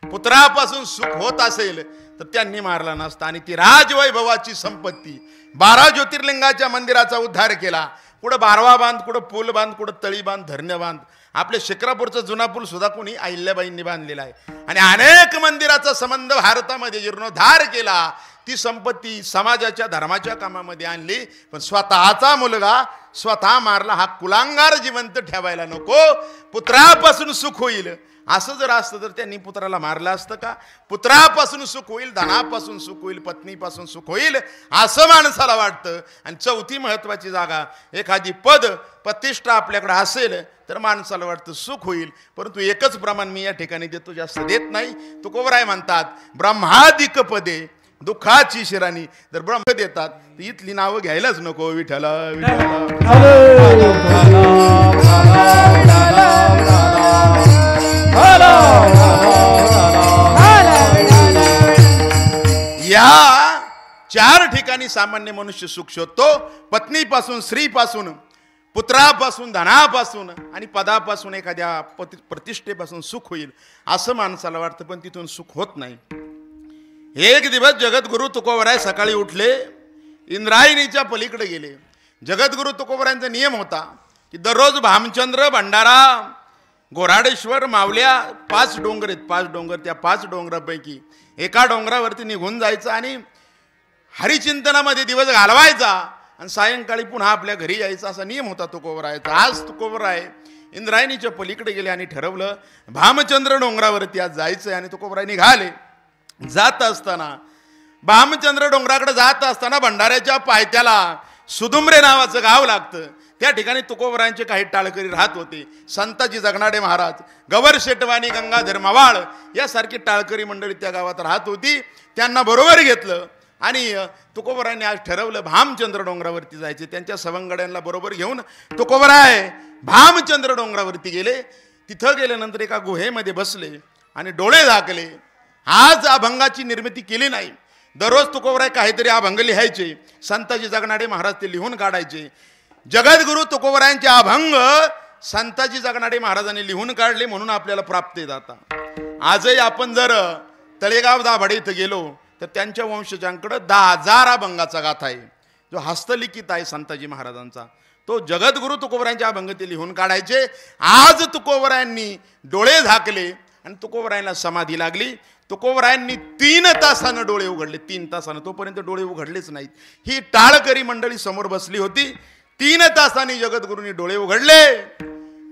पुत्रापासून सुख होत असेल तर त्यांनी मारला नसता आणि ती राजवैभवाची संपत्ती 12 ज्योतिर्लिंगाच्या मंदिराचा उद्धार केला. कुठं बारवा बांध, कुठं पूल बांध, कुठं तळी बांध, धरण्य बांध. आपले शिक्रापूरचा जुना पूल सुद्धा कोणी अहिल्याबाईंनी बांधलेला आहे आणि अनेक मंदिराचा संबंध भारतामध्ये जीर्णोद्धार केला. ती संपत्ती समाजाच्या धर्माच्या कामामध्ये आणली. पण स्वतःचा मुलगा स्वतः मारला. हा कुलांगार जिवंत ठेवायला नको. पुत्रापासून सुख होईल असं जर असतं तर त्यांनी पुत्राला मारलं असतं का? पुत्रापासून सुख होईल, धनापासून सुख होईल, पत्नीपासून सुख होईल असं माणसाला वाटतं. आणि चौथी महत्वाची जागा, एखादी पद प्रतिष्ठा आपल्याकडे असेल तर माणसाला वाटतं सुख होईल. परंतु एकच प्रमाण मी या ठिकाणी देतो, जास्त देत नाही. तुकोबराय म्हणतात ब्रह्मादिक पदे दुःखाची शिराणी. जर ब्रह्म देतात तर इथली नावं घ्यायलाच नको. विठ्ठला या 4 ठिकाणी सामान्य मनुष्य सुख शोधतो. पत्नीपासून, स्त्रीपासून, पुत्रापासून, धनापासून आणि पदापासून, एखाद्या प्रतिष्ठेपासून सुख होईल असं माणसाला वाटतं. पण तिथून सुख होत नाही. एक दिवस जगद्गुरु तुकोबराय सकाळी उठले, इंद्रायणीच्या पलीकडे गेले. जगद्गुरु तुकोबरायांचा नियम होता की दररोज भामचंद्र, भंडारा, गोराडेश्वर, मावल्या 5 डोंगर आहेत. 5 डोंगर. त्या 5 डोंगरापैकी एका डोंगरावरती निघून जायचं आणि हरिचिंतनामध्ये दिवस घालवायचा आणि सायंकाळी पुन्हा आपल्या घरी यायचा, असा नियम होता तुकोबरायचा. आज तुकोबराय इंद्रायणीच्या पलीकडे गेले आणि ठरवलं भामचंद्र डोंगरावरती आज जायचं आणि तुकोबराय निघाले. जात असताना, भामचंद्र डोंगराकडे जात असताना भंडाऱ्याच्या पायथ्याला सुदुमरे नावाचं गाव लागतं. त्या ठिकाणी तुकोबरायांचे काही टाळकरी राहत होते. संताजी जगनाडे महाराज, गवर शेटवानी, गंगाधर मवाळ यासारखी टाळकरी मंडळी त्या गावात राहत होती. त्यांना बरोबर घेतलं आणि तुकोबरायांनी आज ठरवलं भामचंद्र डोंगरावरती जायचे. त्यांच्या सवंगड्यांना बरोबर घेऊन तुकोबराय भामचंद्र डोंगरावरती गेले. तिथं गेल्यानंतर एका गुहेमध्ये बसले आणि डोळे झाकले. आज अभंगाची निर्मिती केली नाही. दररोज तुकोबराय काहीतरी अभंग लिहायचे. संताजी जगनाडे महाराज ते लिहून काढायचे. जगद्गुरु तुकोबरायांचे अभंग संताजी जगनाडे महाराजांनी लिहून काढले म्हणून आपल्याला प्राप्त आहेत. आजही आपण जर तळेगाव दाभाडे इथं गेलो तर त्यांच्या वंशजांकडे 10,000 अभंगाचा गाथा आहे, जो हस्तलिखित आहे संताजी महाराजांचा. तो जगद्गुरु तुकोबरायांचे अभंग ते लिहून काढायचे. आज तुकोबरायांनी डोळे झाकले आणि तुकोबरायांना समाधी लागली. तुकोबरायांनी 3 तासानं डोळे उघडले. 3 तासानं. तोपर्यंत डोळे उघडलेच नाहीत. ही टाळकरी मंडळी समोर बसली होती. 3 तासांनी जगद्गुरूंनी डोळे उघडले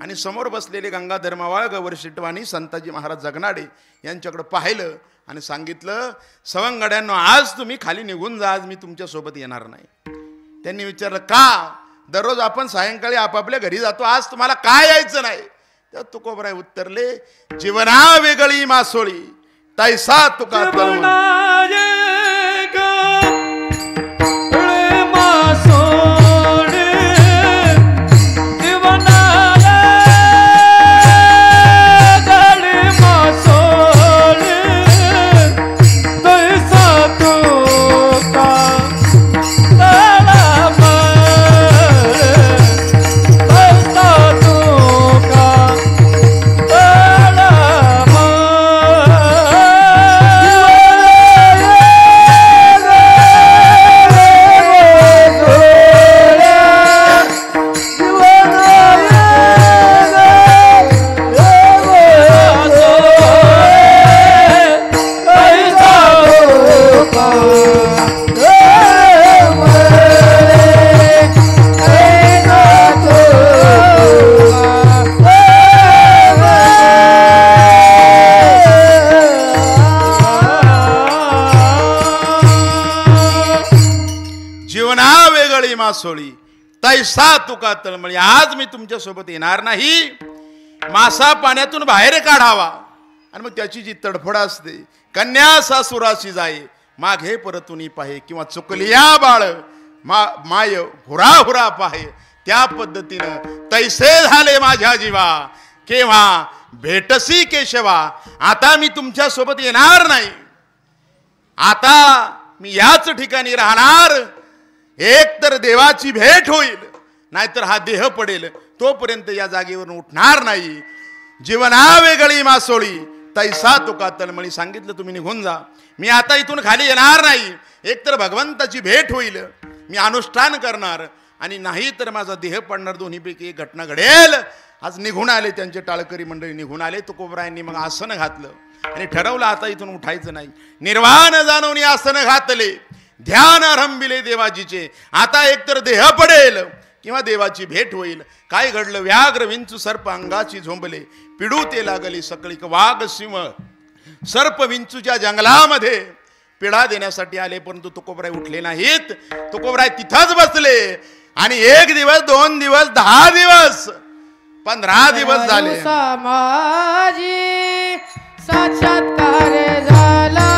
आणि समोर बसलेले गंगाधर मवाळ, गवर शेटवानी, संताजी महाराज जगनाडे यांच्याकडे पाहिलं आणि सांगितलं सवंगड्यांनो, आज तुम्ही खाली निघून जा, आज मी तुमच्या सोबत येणार नाही. त्यांनी विचारलं का? दररोज आपण सायंकाळी आपापल्या घरी जातो, आज तुम्हाला काय यायचं नाही? तर तुकोबराय उत्तरले, जीवना वेगळी मासोळी तैसा तुका मासोळी तैसा तुका तळमळी. आज मी तुमच्या सोबत येणार नाही. मासा पाण्यातून बाहेर काढावा आणि मग त्याची जी तडफड असते, कन्या सासुराशी जाई मागे परतुनी पाहे, किंवा चुकलिया बाळ माय हुरा हुरा पाहे, त्या पद्धतीनं तैसे झाले माझ्या जीवा केव्हा भेटसी केशवा. आता मी तुमच्या सोबत येणार नाही, आता मी याच ठिकाणी राहणार. एक तर देवाची भेट होईल, नाहीतर हा देह पडेल. तोपर्यंत या जागेवरून उठणार नाही. जीवना वेगळी मासोळी तैसा तुका तळमळी. सांगितलं तुम्ही निघून जा, मी आता इथून खाली येणार नाही. एक तर भगवंताची भेट होईल, मी अनुष्ठान करणार, आणि नाही तर माझा देह पडणार. दोन्हीपैकी एक घटना घडेल. आज निघून आले त्यांचे टाळकरी मंडळी निघून आले. तुकोबरायांनी मग आसन घातलं आणि ठरवलं आता इथून उठायचं नाही. निर्वाण जाणून आसन घातले, ध्यान आरंभिले देवाजीचे. आता एकतर देह पडेल किंवा देवाची भेट होईल. काय घडलं? व्याघ्र विंचू सर्प अंगाची झोंबले, पिडू ते लागली सकळीक. वाघ सिंह सर्प विंचूच्या जंगलामध्ये पिढा देण्यासाठी आले, परंतु तुकोबराय उठले नाहीत. तुकोबराय तिथंच बसले. आणि 1 दिवस 2 दिवस 10 दिवस 15 दिवस झाले. माझी साक्षात्कार झाला.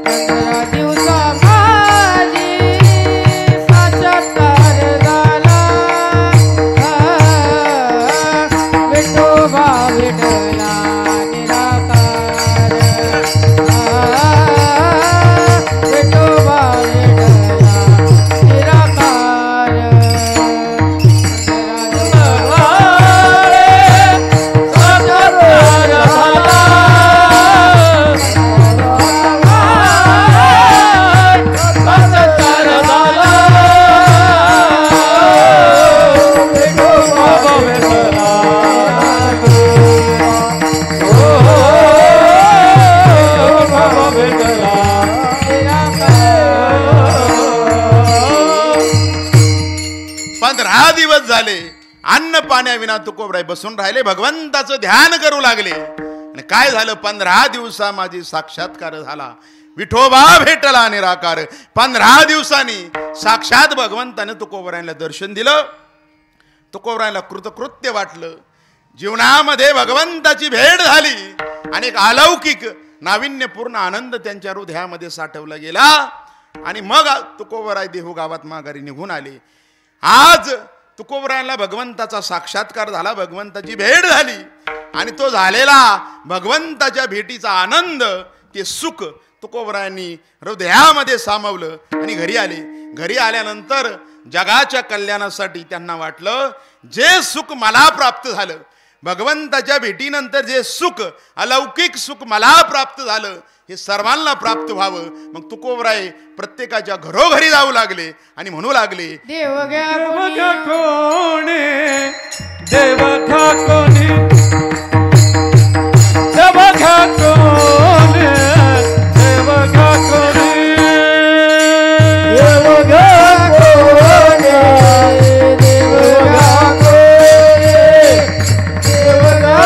15 दिवसा माझी साक्षात्कार झाला. विठोबा विठला निराकार. विठोबा विठला निराकार. झाले. अन्न पाण्याविना तुकोबराय बसून राहिले, भगवंताचं ध्यान करू लागले. आणि काय झालं? 15 दिवसा माझी साक्षात्कार झाला. विठोबा भेटला निराकार. 15 दिवसांनी साक्षात भगवंताने तुकोबरायला दर्शन दिलं. तुकोबरायला कृतकृत्य वाटलं. जीवनामध्ये भगवंताची भेट झाली आणि एक अलौकिक नाविन्यपूर्ण आनंद त्यांच्या हृदयामध्ये साठवला गेला. आणि मग तुकोबराय देहू गावात माघारी निघून आले. आज तुकोबरायला भगवंताचा साक्षात्कार झाला, भगवंताची भेट झाली. आणि तो झालेला भगवंताच्या भेटीचा आनंद, ते सुख तुकोबरायांनी हृदयामध्ये सामावलं आणि घरी आले. घरी आल्यानंतर जगाच्या कल्याणासाठी त्यांना वाटलं, जे सुख मला प्राप्त झालं, भगवंताच्या भेटीनंतर जे सुख, अलौकिक सुख मला प्राप्त झालं, हे सर्वांना प्राप्त व्हावं. मग तुकोबराय प्रत्येकाच्या घरोघरी जाऊ लागले आणि म्हणू लागले, देव घ्या कोणी, देव घ्या कोणी, देव घ्या कोणी, देव घ्या कोणी, देव घ्या कोणी, देव घ्या कोणी, देव घ्या कोणी, देव घ्या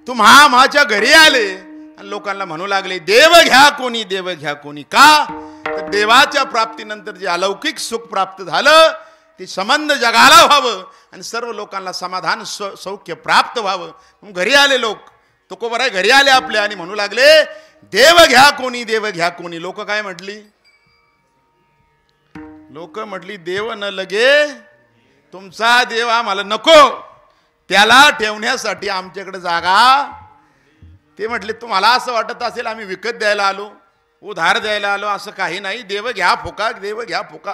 तुम्हा माझ्या घरी आले आणि लोकांना म्हणू लागले, देव घ्या कोणी, देव घ्या कोणी. का तर देवाच्या प्राप्तीनंतर जे अलौकिक सुख प्राप्त झालं, ते संबंध जगाला व्हावं आणि सर्व लोकांना समाधान सौख्य प्राप्त व्हावं. मग घरी आले लोक, तुकोबराय घरी आले आपल्या आणि म्हणू लागले, देव घ्या कोणी, देव घ्या कोणी. लोक काय म्हटली? लोक म्हटली, देव न लगे, तुमचा देव आम्हाला नको, त्याला ठेवण्यासाठी आमच्याकडे जागा. ते म्हटले, तुम्हाला असं वाटत असेल आम्ही विकत द्यायला आलो, उधार द्यायला आलो असं काही नाही. देव घ्या फुका, देव घ्या फुका.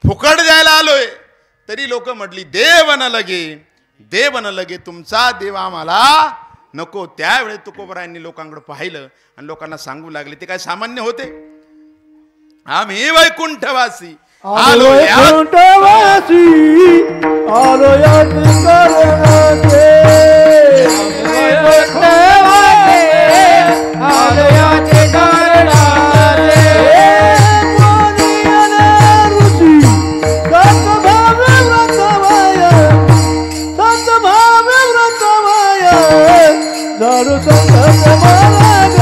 फुकट द्यायला आलोय तरी लोक म्हटली देव न लगे, देव न लगे, तुमचा देव आम्हाला नको. त्यावेळी तुकोबरायांनी लोकांकडे पाहिलं आणि लोकांना सांगू लागले. ते काय सामान्य होते. आम्ही वैकुंठवासी आलो वैकुंठवासी आलो यात करणाचे. आलो यात करणाचे. ऋषी सत भावे व्रतमय, सत भावे व्रतमय, दारू संत महाराज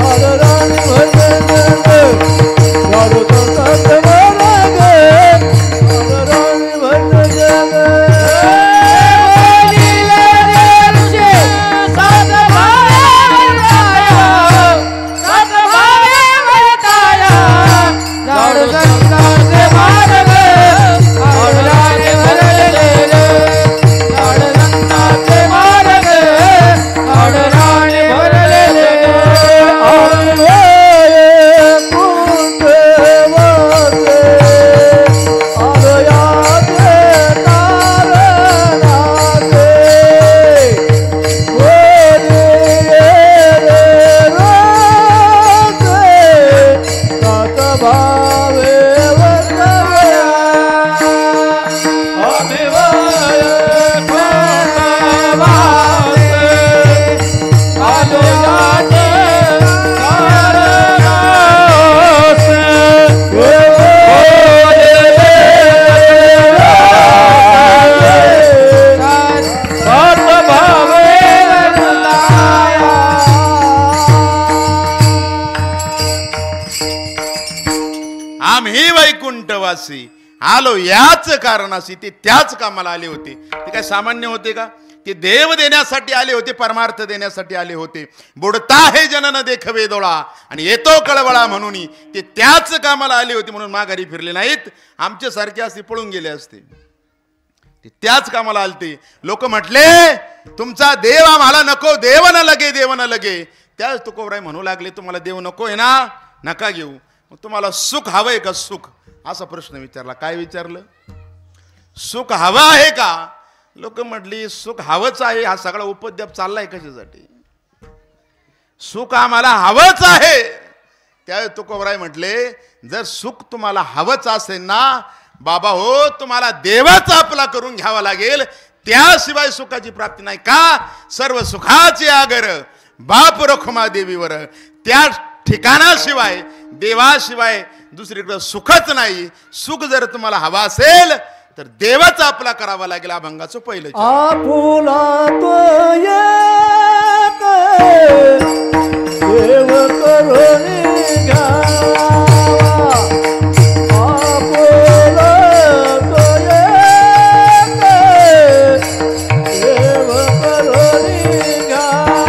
आदराने भजन, दारू संत महाराज आदराने भजन. आलो याच कारणाशी. ते त्याच कामाला आले होते. ते काय सामान्य होते का? ते देव देण्यासाठी आले होते, परमार्थ देण्यासाठी आले होते. बुडता हे जनन देखवे डोळा आणि येतो कळवळा म्हणून ते त्याच कामाला आले होते. म्हणून माघारी फिरले नाहीत. आमच्या सारखे असते पळून गेले असते. ते त्याच कामाला आलते. लोक म्हटले तुमचा देव आम्हाला नको, देव न लगे, देव न लगे. त्याच तुकोबराय म्हणू लागले तुम्हाला देव नको आहे ना, नका घेऊ. मग तुम्हाला सुख हवंय का? सुख असा प्रश्न विचारला. काय विचारलं? सुख हवं आहे का? लोक म्हटली सुख हवंच आहे. हा सगळा उपद्व्याप चाललाय कशासाठी? सुख आम्हाला हवंच आहे. त्यावेळी तुकोबराय म्हटले जर सुख तुम्हाला हवंच असेल ना बाबा हो, तुम्हाला देवच आपला करून घ्यावा लागेल. त्याशिवाय सुखाची प्राप्ती नाही. का? सर्व सुखाचे आगर बाप रखुमा देवीवर. त्या ठिकाणाशिवाय, देवाशिवाय दुसरीकडे सुखच नाही. सुख जर तुम्हाला हवा असेल तर देवच आपला करावा लागेल. अभंगाचं पहिलं आपुला तो एक देव करुणी घ्यावा. आपुला तो एक देव करुणी घ्यावा.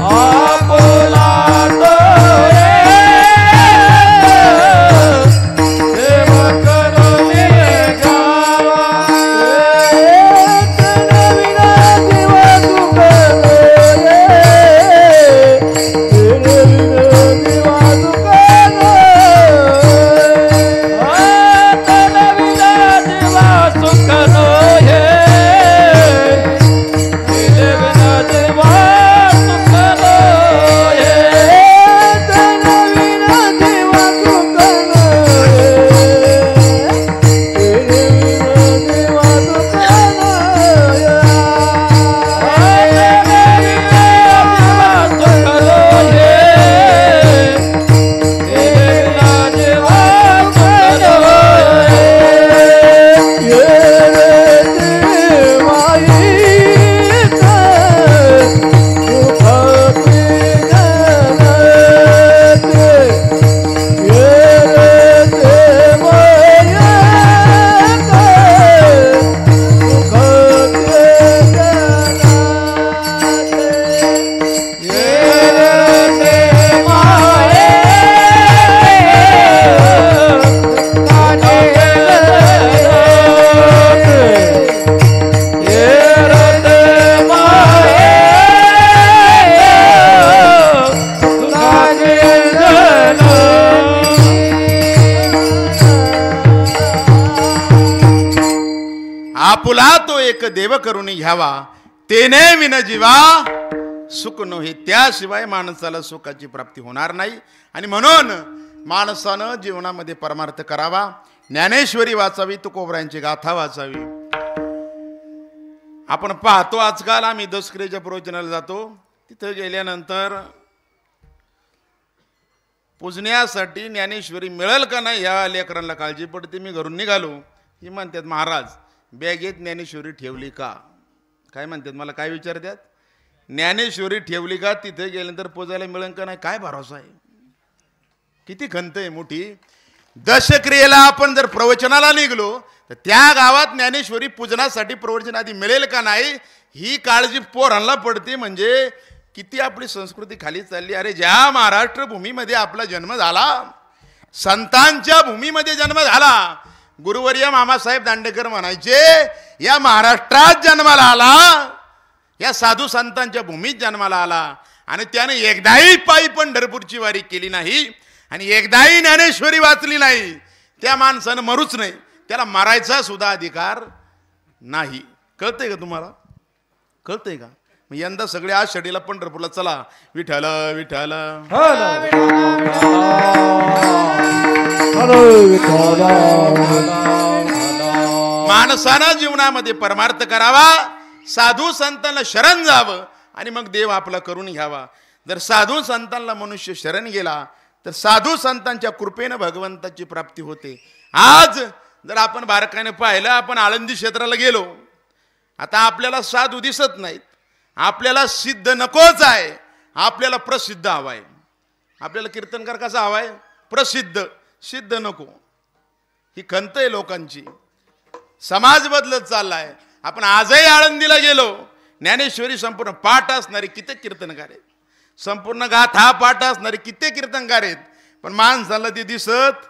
आपुला देव करून घ्यावा, तेने विन जीवा सुख नव्हे. त्याशिवाय माणसाला सुखाची प्राप्ती होणार नाही. आणि म्हणून माणसानं जीवनामध्ये परमार्थ करावा. ज्ञानेश्वरी वाचावी, तुकोबरायांची गाथा वाचावी. आपण पाहतो आजकाल आम्ही दसकरेच्या प्रवचनाला जातो, तिथं गेल्यानंतर पुजण्यासाठी ज्ञानेश्वरी मिळेल का नाही या लेकरांना काळजी पडते. मी घरून निघालो, ही म्हणतात महाराज बॅगेत ज्ञानेश्वरी ठेवली का? काय म्हणतात, मला काय विचारतात, ज्ञानेश्वरी ठेवली का? तिथे गेल्यानंतर पोजायला मिळेल का नाही, काय भरोसा आहे? किती खंत आहे मोठी. दशक्रियेला आपण जर प्रवचनाला निघलो तर त्या गावात ज्ञानेश्वरी पूजनासाठी प्रवचन आधी मिळेल का नाही ही काळजी पोरांना पडते. म्हणजे किती आपली संस्कृती खाली चालली. अरे ज्या महाराष्ट्र भूमीमध्ये आपला जन्म झाला, संतांच्या भूमीमध्ये जन्म झाला, गुरुवर्य मामासाहेब दांडेकर म्हणायचे या महाराष्ट्रात जन्माला आला, या साधू संतांच्या भूमीत जन्माला आला आणि त्याने एकदाही पायी पंढरपूरची वारी केली नाही आणि एकदाही ज्ञानेश्वरी वाचली नाही, त्या माणसानं मरूच नाही, त्याला मारायचा सुद्धा अधिकार नाही. कळतंय का तुम्हाला? कळतंय का? मग यंदा सगळे आज शडीला पंढरपूरला चला, विठ्ठल विठ्ठल. माणसानं जीवनामध्ये परमार्थ करावा, साधू संतांना शरण जावं आणि मग देव आपला करून घ्यावा. जर साधू संतांना मनुष्य शरण गेला तर साधू संतांच्या कृपेनं भगवंताची प्राप्ती होते. आज जर आपण बारकाने पाहिलं, आपण आळंदी क्षेत्राला गेलो, आता आपल्याला साधू दिसत नाहीत, आपल्याला सिद्ध नकोच आहे, आपल्याला प्रसिद्ध हवाय. आपल्याला कीर्तनकार कसा हवाय? प्रसिद्ध, सिद्ध नको. ही खंत आहे लोकांची. समाज बदलत चाललाय. आपण आजही आळंदीला गेलो, ज्ञानेश्वरी संपूर्ण पाठ असणारे किती कीर्तनकार आहेत, संपूर्ण गाथा पाठ असणारे किती कीर्तनकार आहेत, पण माणसाला ते दिसत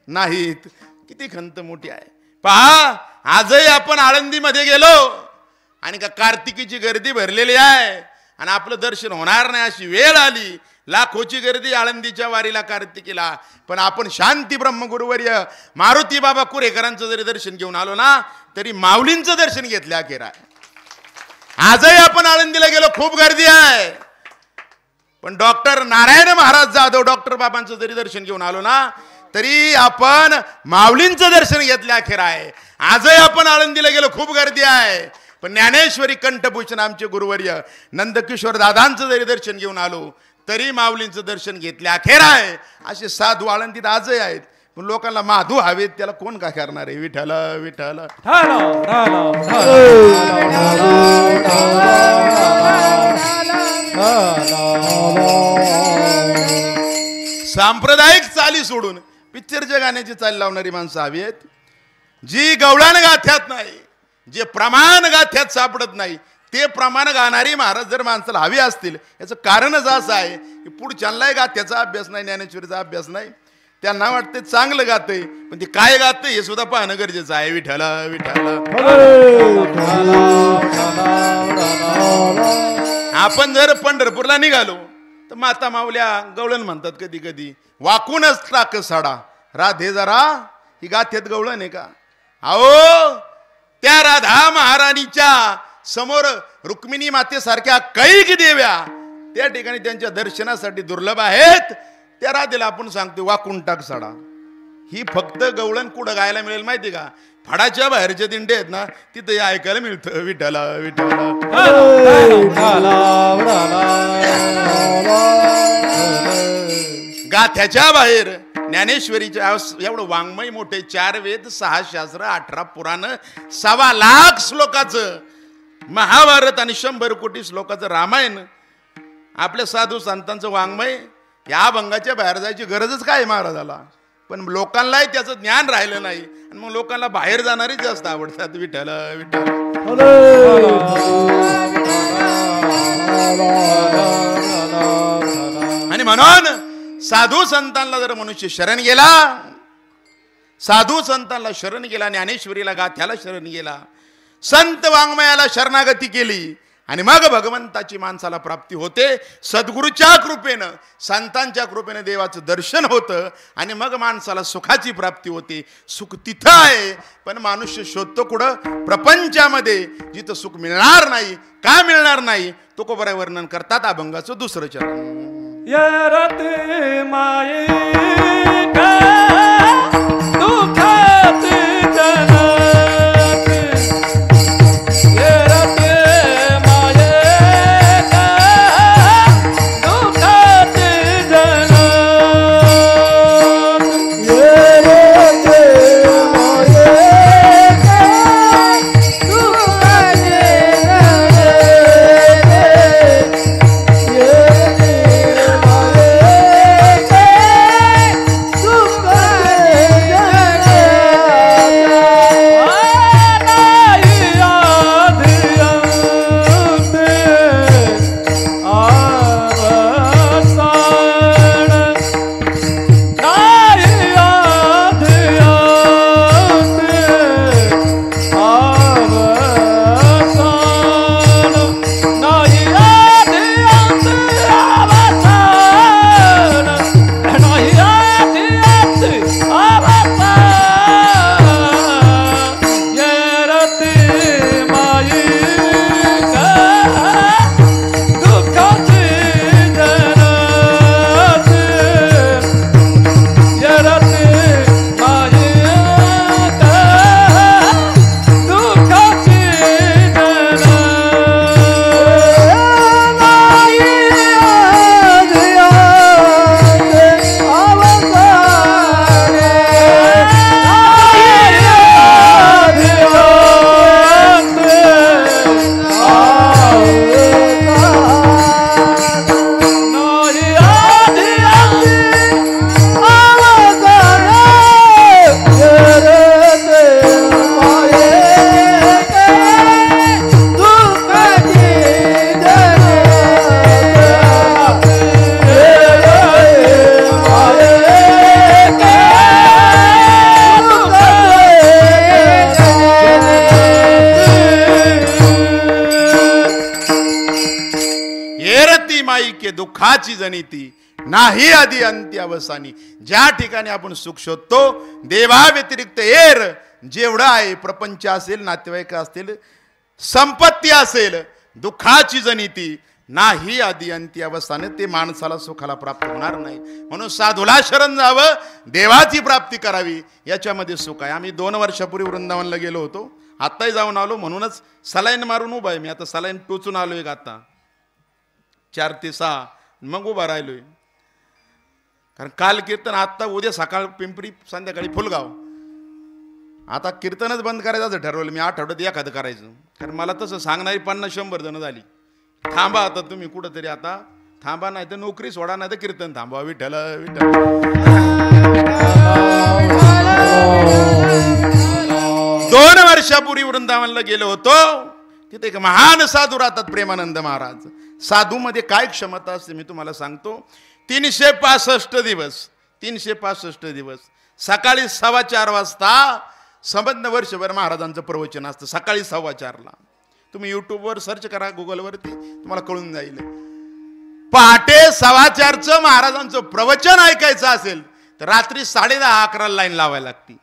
नाहीत. किती खंत मोठी आहे. पहा, आजही आपण आळंदीमध्ये गेलो आणि का कार्तिकीची गर्दी भरलेली आहे आणि आपलं दर्शन होणार नाही अशी वेळ आली. लाखोची गर्दी आळंदीच्या वारीला कार्तिकीला, पण आपण शांती ब्रह्मगुरुवर्य मारुती बाबा कुरेकरांचं जरी दर्शन घेऊन आलो ना तरी माऊलींचं दर्शन घेतलं अखेर आहे. आजही आपण आळंदीला गेलो, खूप गर्दी आहे, पण डॉक्टर नारायण महाराज जाधव डॉक्टर बाबांचं जरी दर्शन घेऊन आलो ना तरी आपण माऊलींचं दर्शन घेतलं अखेर आहे. आजही आपण आळंदीला गेलो, खूप गर्दी आहे, पण ज्ञानेश्वरी कंठभूषण आमचे गुरुवर्य नंदकिशोर दादांचं जरी दर्शन घेऊन आलो तरी माऊलींचं दर्शन घेतले अखेर आहे. असे साधू आळंदीत आजही आहेत, पण लोकांना माधू हवेत, त्याला कोण काय करणार आहे? विठ्ठल विठ्ठल. सांप्रदायिक चाली सोडून पिक्चरच्या गाण्याची चाली लावणारी माणसं हवी आहेत, जी गवळण गाथ्यात नाही, जे प्रमाण गाथ्यात सापडत नाही ते प्रमाण गाणारी महाराज जर माणसाला हवी असतील, याचं कारणच असं आहे की पुढच्यालाही गाथ्याचा अभ्यास नाही, ज्ञानेश्वरीचा अभ्यास नाही. त्यांना वाटते चांगलं गातंय, पण ते काय गातंय हे सुद्धा पाहणं गरजेचं आहे. विठ्ठल विठ्ठल. आपण जर पंढरपूरला निघालो तर माता माऊल्या गवळण म्हणतात, कधी कधी वाकूनच टाक साडा राधे जरा. ही गाथ्यात गवळण आहे का? अहो, त्या राधा महाराणीच्या समोर रुक्मिणी मातेसारख्या कैक देव्या त्या ठिकाणी त्यांच्या दर्शनासाठी दुर्लभ आहेत. त्या राधेला आपण सांगतो वाकून टाक साडा. ही फक्त गवळण कुठं गायला मिळेल माहिती का? फडाच्या बाहेरच्या दिंडे आहेत ना, तिथं ऐकायला मिळतं विठ्ठल विठ्ठल. गाथ्याच्या बाहेर ज्ञानेश्वरीच्या एवढं वाङ्मय मोठे, 4 वेद 6 शास्त्र 18 पुराण 1.25 लाख श्लोकाचं महाभारत आणि 100 कोटी श्लोकाचं रामायण, आपल्या साधू संतांचं वाङ्मय, या अभंगाच्या बाहेर जायची गरजच काय महाराजाला? पण लोकांनाही त्याचं ज्ञान राहिलं नाही आणि मग लोकांना बाहेर जाणारी जास्त आवडतात. विठ्ठल विठ्ठल. आणि म्हणून साधू संतांना जर मनुष्य शरण गेला, साधू संतांना शरण गेला, ज्ञानेश्वरीला गाथ्याला शरण गेला, संत वाङ्मयाला शरणागती केली आणि मग भगवंताची माणसाला प्राप्ती होते. सद्गुरूच्या कृपेनं, संतांच्या कृपेनं देवाचं दर्शन होतं आणि मग माणसाला सुखाची प्राप्ती होते. सुख तिथं आहे, पण मनुष्य शोधतो कुठं? प्रपंचामध्ये, जिथं सुख मिळणार नाही. का मिळणार नाही? तुकोबराय वर्णन करतात अभंगाचं 2रं चरण. येरत माये का दुःखात जनात, येरत माये का दुःखात जनात, येरत माये का दुःखात दुःखाची जनिती नाही आधी अंती अवसानी. ज्या ठिकाणी आपण सुख शोधतो देवा व्यतिरिक्त एर जेवढं आहे, प्रपंच असेल, नातेवाईक असतील, संपत्ती असेल, दुःखाची जनिती नाही आधी अंती अवस्थाने, ते माणसाला सुखाला प्राप्त होणार नाही. म्हणून साधूला शरण जावं, देवाची प्राप्ती करावी, याच्यामध्ये सुख आहे. आम्ही 2 वर्षापूर्वी वृंदावनला गेलो होतो, आत्ताही जाऊन आलो. म्हणूनच सलाईन मारून उभा आहे मी. आता सलाईन टोचून आलोय का आता 4 ते 6 मग उभा राहिलोय. कारण काल कीर्तन, आत्ता उद्या सकाळ पिंपरी, संध्याकाळी फुलगाव. आता कीर्तनच बंद करायचं असं ठरवलं मी, आठवड्यात एखादं करायचं. कारण मला तसं सांगणारी 50-100 जण झाली. थांबा आता तुम्ही कुठंतरी, आता थांबा, नाही तर नोकरी सोडा, नाही तर कीर्तन थांबा. विठ्ठल विठ्ठल. 2 वर्षापूर्वी वृंदावनला गेलो होतो. तिथे एक महान साधू राहतात, प्रेमानंद महाराज. साधू मध्ये काय क्षमता असते मी तुम्हाला सांगतो. 365 दिवस, 365 दिवस सकाळी 4:15 वाजता संबंध वर्षभर महाराजांचं प्रवचन असतं. सकाळी 4:15ला तुम्ही युट्यूबवर सर्च करा, गुगलवरती तुम्हाला कळून जाईल. पहाटे 4:15चं महाराजांचं प्रवचन ऐकायचं असेल तर रात्री 10:30-11 लाईन लावायला लागती.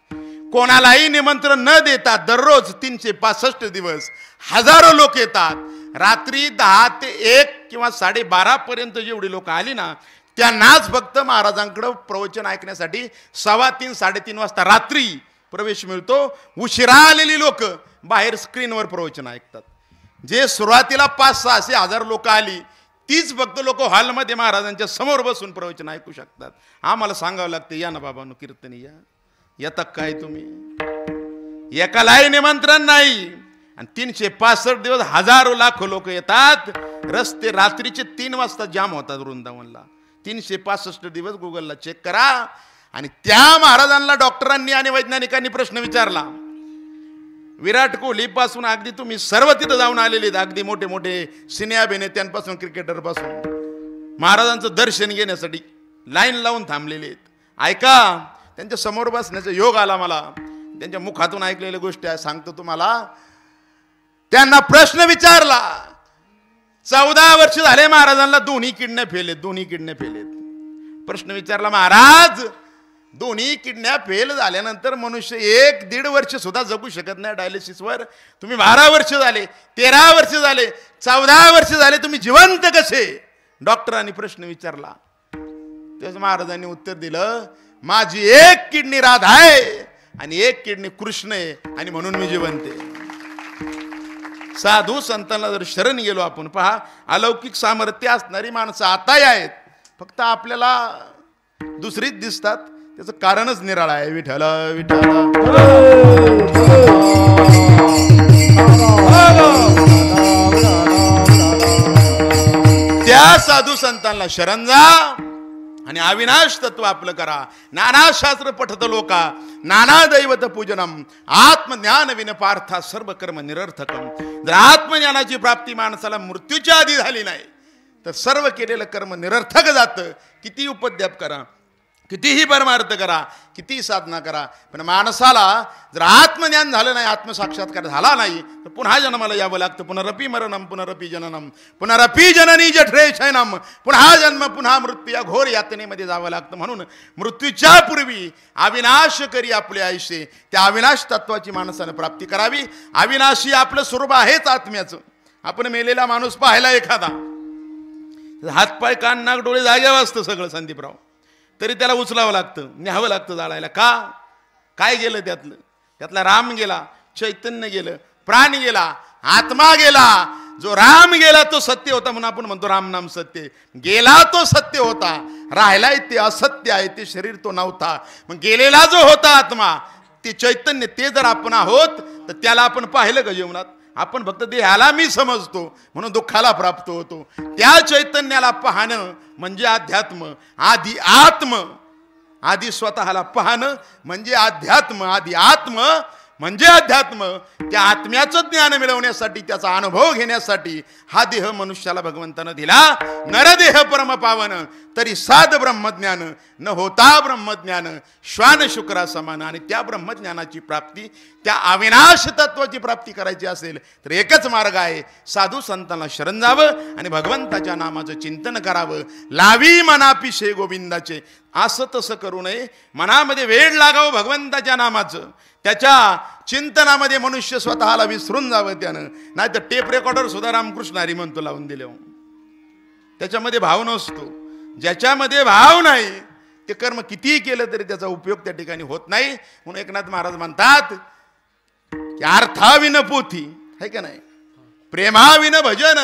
कोणालाही निमंत्रण न देता दररोज 365 दिवस हजारो लोक येतात. रात्री 10 ते 1 किंवा 12:30 पर्यंत जेवढी लोक आली ना, त्यांनाच फक्त महाराजांकडे प्रवचन ऐकण्यासाठी 3:15-3:30 वाजता रात्री प्रवेश मिळतो. उशिरा आलेली लोक बाहेर स्क्रीनवर प्रवचन ऐकतात. जे सुरुवातीला 500-600 हजार लोक आली, तीच फक्त लोक हॉलमध्ये महाराजांच्या समोर बसून प्रवचन ऐकू शकतात. आम्हाला सांगावं लागतं, या ना बाबांनो कीर्तनी या. येतात काय तुम्ही? एकालाही निमंत्रण नाही. आणि 365 दिवस हजारो लाखो लोक येतात. रस्ते रात्रीचे 3 वाजता जाम होतात वृंदावनला. 365 दिवस गुगलला चेक करा. आणि त्या महाराजांना डॉक्टरांनी आणि वैज्ञानिकांनी प्रश्न विचारला. विराट कोहली पासून अगदी तुम्ही सर्व तिथं जाऊन आलेले आहेत, अगदी मोठे मोठे सिने अभिनेत्यांपासून क्रिकेटर पासून महाराजांचं दर्शन घेण्यासाठी लाईन लावून थांबलेले आहेत. ऐका, त्यांच्या समोर बसण्याचा योग आला मला. त्यांच्या मुखातून ऐकलेल्या गोष्टी सांगतो तुम्हाला. त्यांना प्रश्न विचारला, 14 वर्ष झाले महाराजांना दोन्ही किडण्या फेल आहेत, दोन्ही किडण्या फेल आहेत. प्रश्न विचारला, महाराज दोन्ही किडण्या फेल झाल्यानंतर मनुष्य 1-1.5 वर्ष सुद्धा जगू शकत नाही डायलिसिसवर. तुम्ही 12 वर्ष झाले, 13 वर्ष झाले, 14 वर्ष झाले, तुम्ही जिवंत कसे? डॉक्टरांनी प्रश्न विचारला. तेच महाराजांनी उत्तर दिलं, माझी 1 किडनी राधा आहे आणि 1 किडनी कृष्ण आहे आणि म्हणून मी जिवंत आहे. साधू संतांना जर शरण गेलो आपण, पहा अलौकिक सामर्थ्य असणारी माणसं आताही आहेत, फक्त आपल्याला दुसरीच दिसतात. त्याचं कारणच निराळं आहे. विठ्ठल विठ्ठल. त्या साधू संतांना शरण जा आणि अविनाश तत्व आपलं करा. नाना शास्त्र पठत लोका नाना दैवत पूजनम आत्मज्ञान विन पार्था सर्व कर्म निरर्थकम. जर आत्मज्ञानाची प्राप्ती माणसाला मृत्यूच्या आधी झाली नाही तर सर्व केलेलं कर्म निरर्थक जातं. किती उपद्व्याप करा, कितीही परमार्थ करा, किती साधना करा, पण माणसाला जर आत्मज्ञान झालं नाही, आत्मसाक्षात्कार झाला नाही तर पुन्हा जन्माला यावं लागतं. पुनरपी मरणम पुनरपी जननम पुनरपी जननी जठरे शयनम. पुन्हा जन्म पुन्हा मृत्यू या घोर यातनेमध्ये जावं लागतं. म्हणून मृत्यूच्या पूर्वी अविनाश करी आपले आयुष्य, त्या अविनाश तत्वाची माणसानं प्राप्ती करावी. अविनाशी आपलं स्वरूप आहेच आत्म्याचं. आपण मेलेला माणूस पाहिला एखादा, हातपाय कान नाक डोळे जागेवर असतं सगळं संदीपराव, तरी त्याला उचलावं लागतं, न्यावं लागतं जाळायला. का? काय गेलं त्यातलं? त्यातला राम गेला, चैतन्य गेलं, प्राण गेला, आत्मा गेला. जो राम गेला तो सत्य होता म्हणून आपण म्हणतो राम नाम सत्य. गेला तो सत्य होता, राहिलाय ते असत्य आहे, ते शरीर तो नव्हता. मग गेलेला जो होता आत्मा, ते चैतन्य, ते जर आपण आहोत तर त्याला आपण पाहिलं का जीवनात? आपण फक्त देहाला मी समजतो म्हणून दुःखाला प्राप्त होतो. त्या चैतन्याला पाहणं म्हणजे अध्यात्म. आधी आत्म, आधी स्वतःला पाहणं म्हणजे अध्यात्म. आधी आत्म म्हणजे अध्यात्म. त्या आत्म्याचं ज्ञान मिळवण्यासाठी, त्याचा अनुभव घेण्यासाठी हा देह मनुष्याला भगवंतानं दिला. नरदेह परम पावन तरी साध ब्रह्मज्ञान न होता ब्रह्मज्ञान श्वान शुक्रा समान. आणि त्या ब्रह्मज्ञानाची प्राप्ती, त्या अविनाश तत्वाची प्राप्ती करायची असेल तर एकच मार्ग आहे, साधू संतांना शरण जावं आणि भगवंताच्या नामाचं चिंतन करावं. लावी मनापिशे गोविंदाचे. असं तसं करू नये, मनामध्ये वेळ लागावं भगवंताच्या नामाचं. त्याच्या चिंतनामध्ये मनुष्य स्वतःला विसरून जावं त्यानं. नाही तर टेप रेकॉर्डर सुद्धा रामकृष्ण हरी म्हणतो लावून दिले, त्याच्यामध्ये भाव नसतो. ज्याच्यामध्ये भाव नाही ते कर्म कितीही केलं तरी त्याचा उपयोग त्या ठिकाणी होत नाही. म्हणून एकनाथ महाराज म्हणतात की अर्थाविन पोथी आहे का नाही, प्रेमाविन भजन,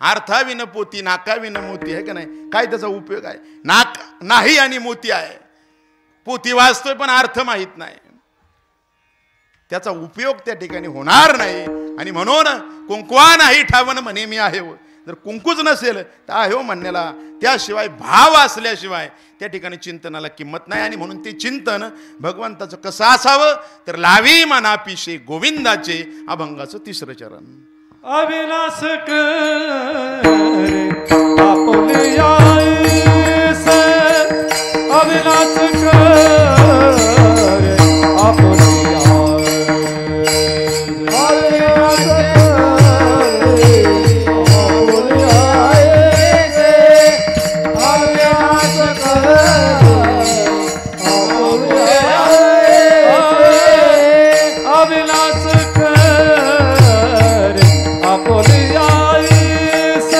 अर्थाविन पोथी नाकाविन मोती आहे का नाही. काय त्याचा उपयोग आहे? नाक नाही आणि मोती आहे. पोथी वाचतोय पण अर्थ माहित नाही, त्याचा उपयोग त्या ठिकाणी होणार नाही. आणि म्हणून कुंकवा नाही ठावन म्हणे मी आहे. जर कुंकूच नसेल तर आहे म्हणण्याला, त्याशिवाय भाव असल्याशिवाय त्या ठिकाणी चिंतनाला किंमत नाही. आणि म्हणून ते चिंतन भगवंताचं कसं असावं तर लावी मनापिशे गोविंदाचे, अभंगाचं 3रं चरण. अविनाश करे आपुले आईस, अविनाश करे आपुले अविनाश करे आपुले आईस,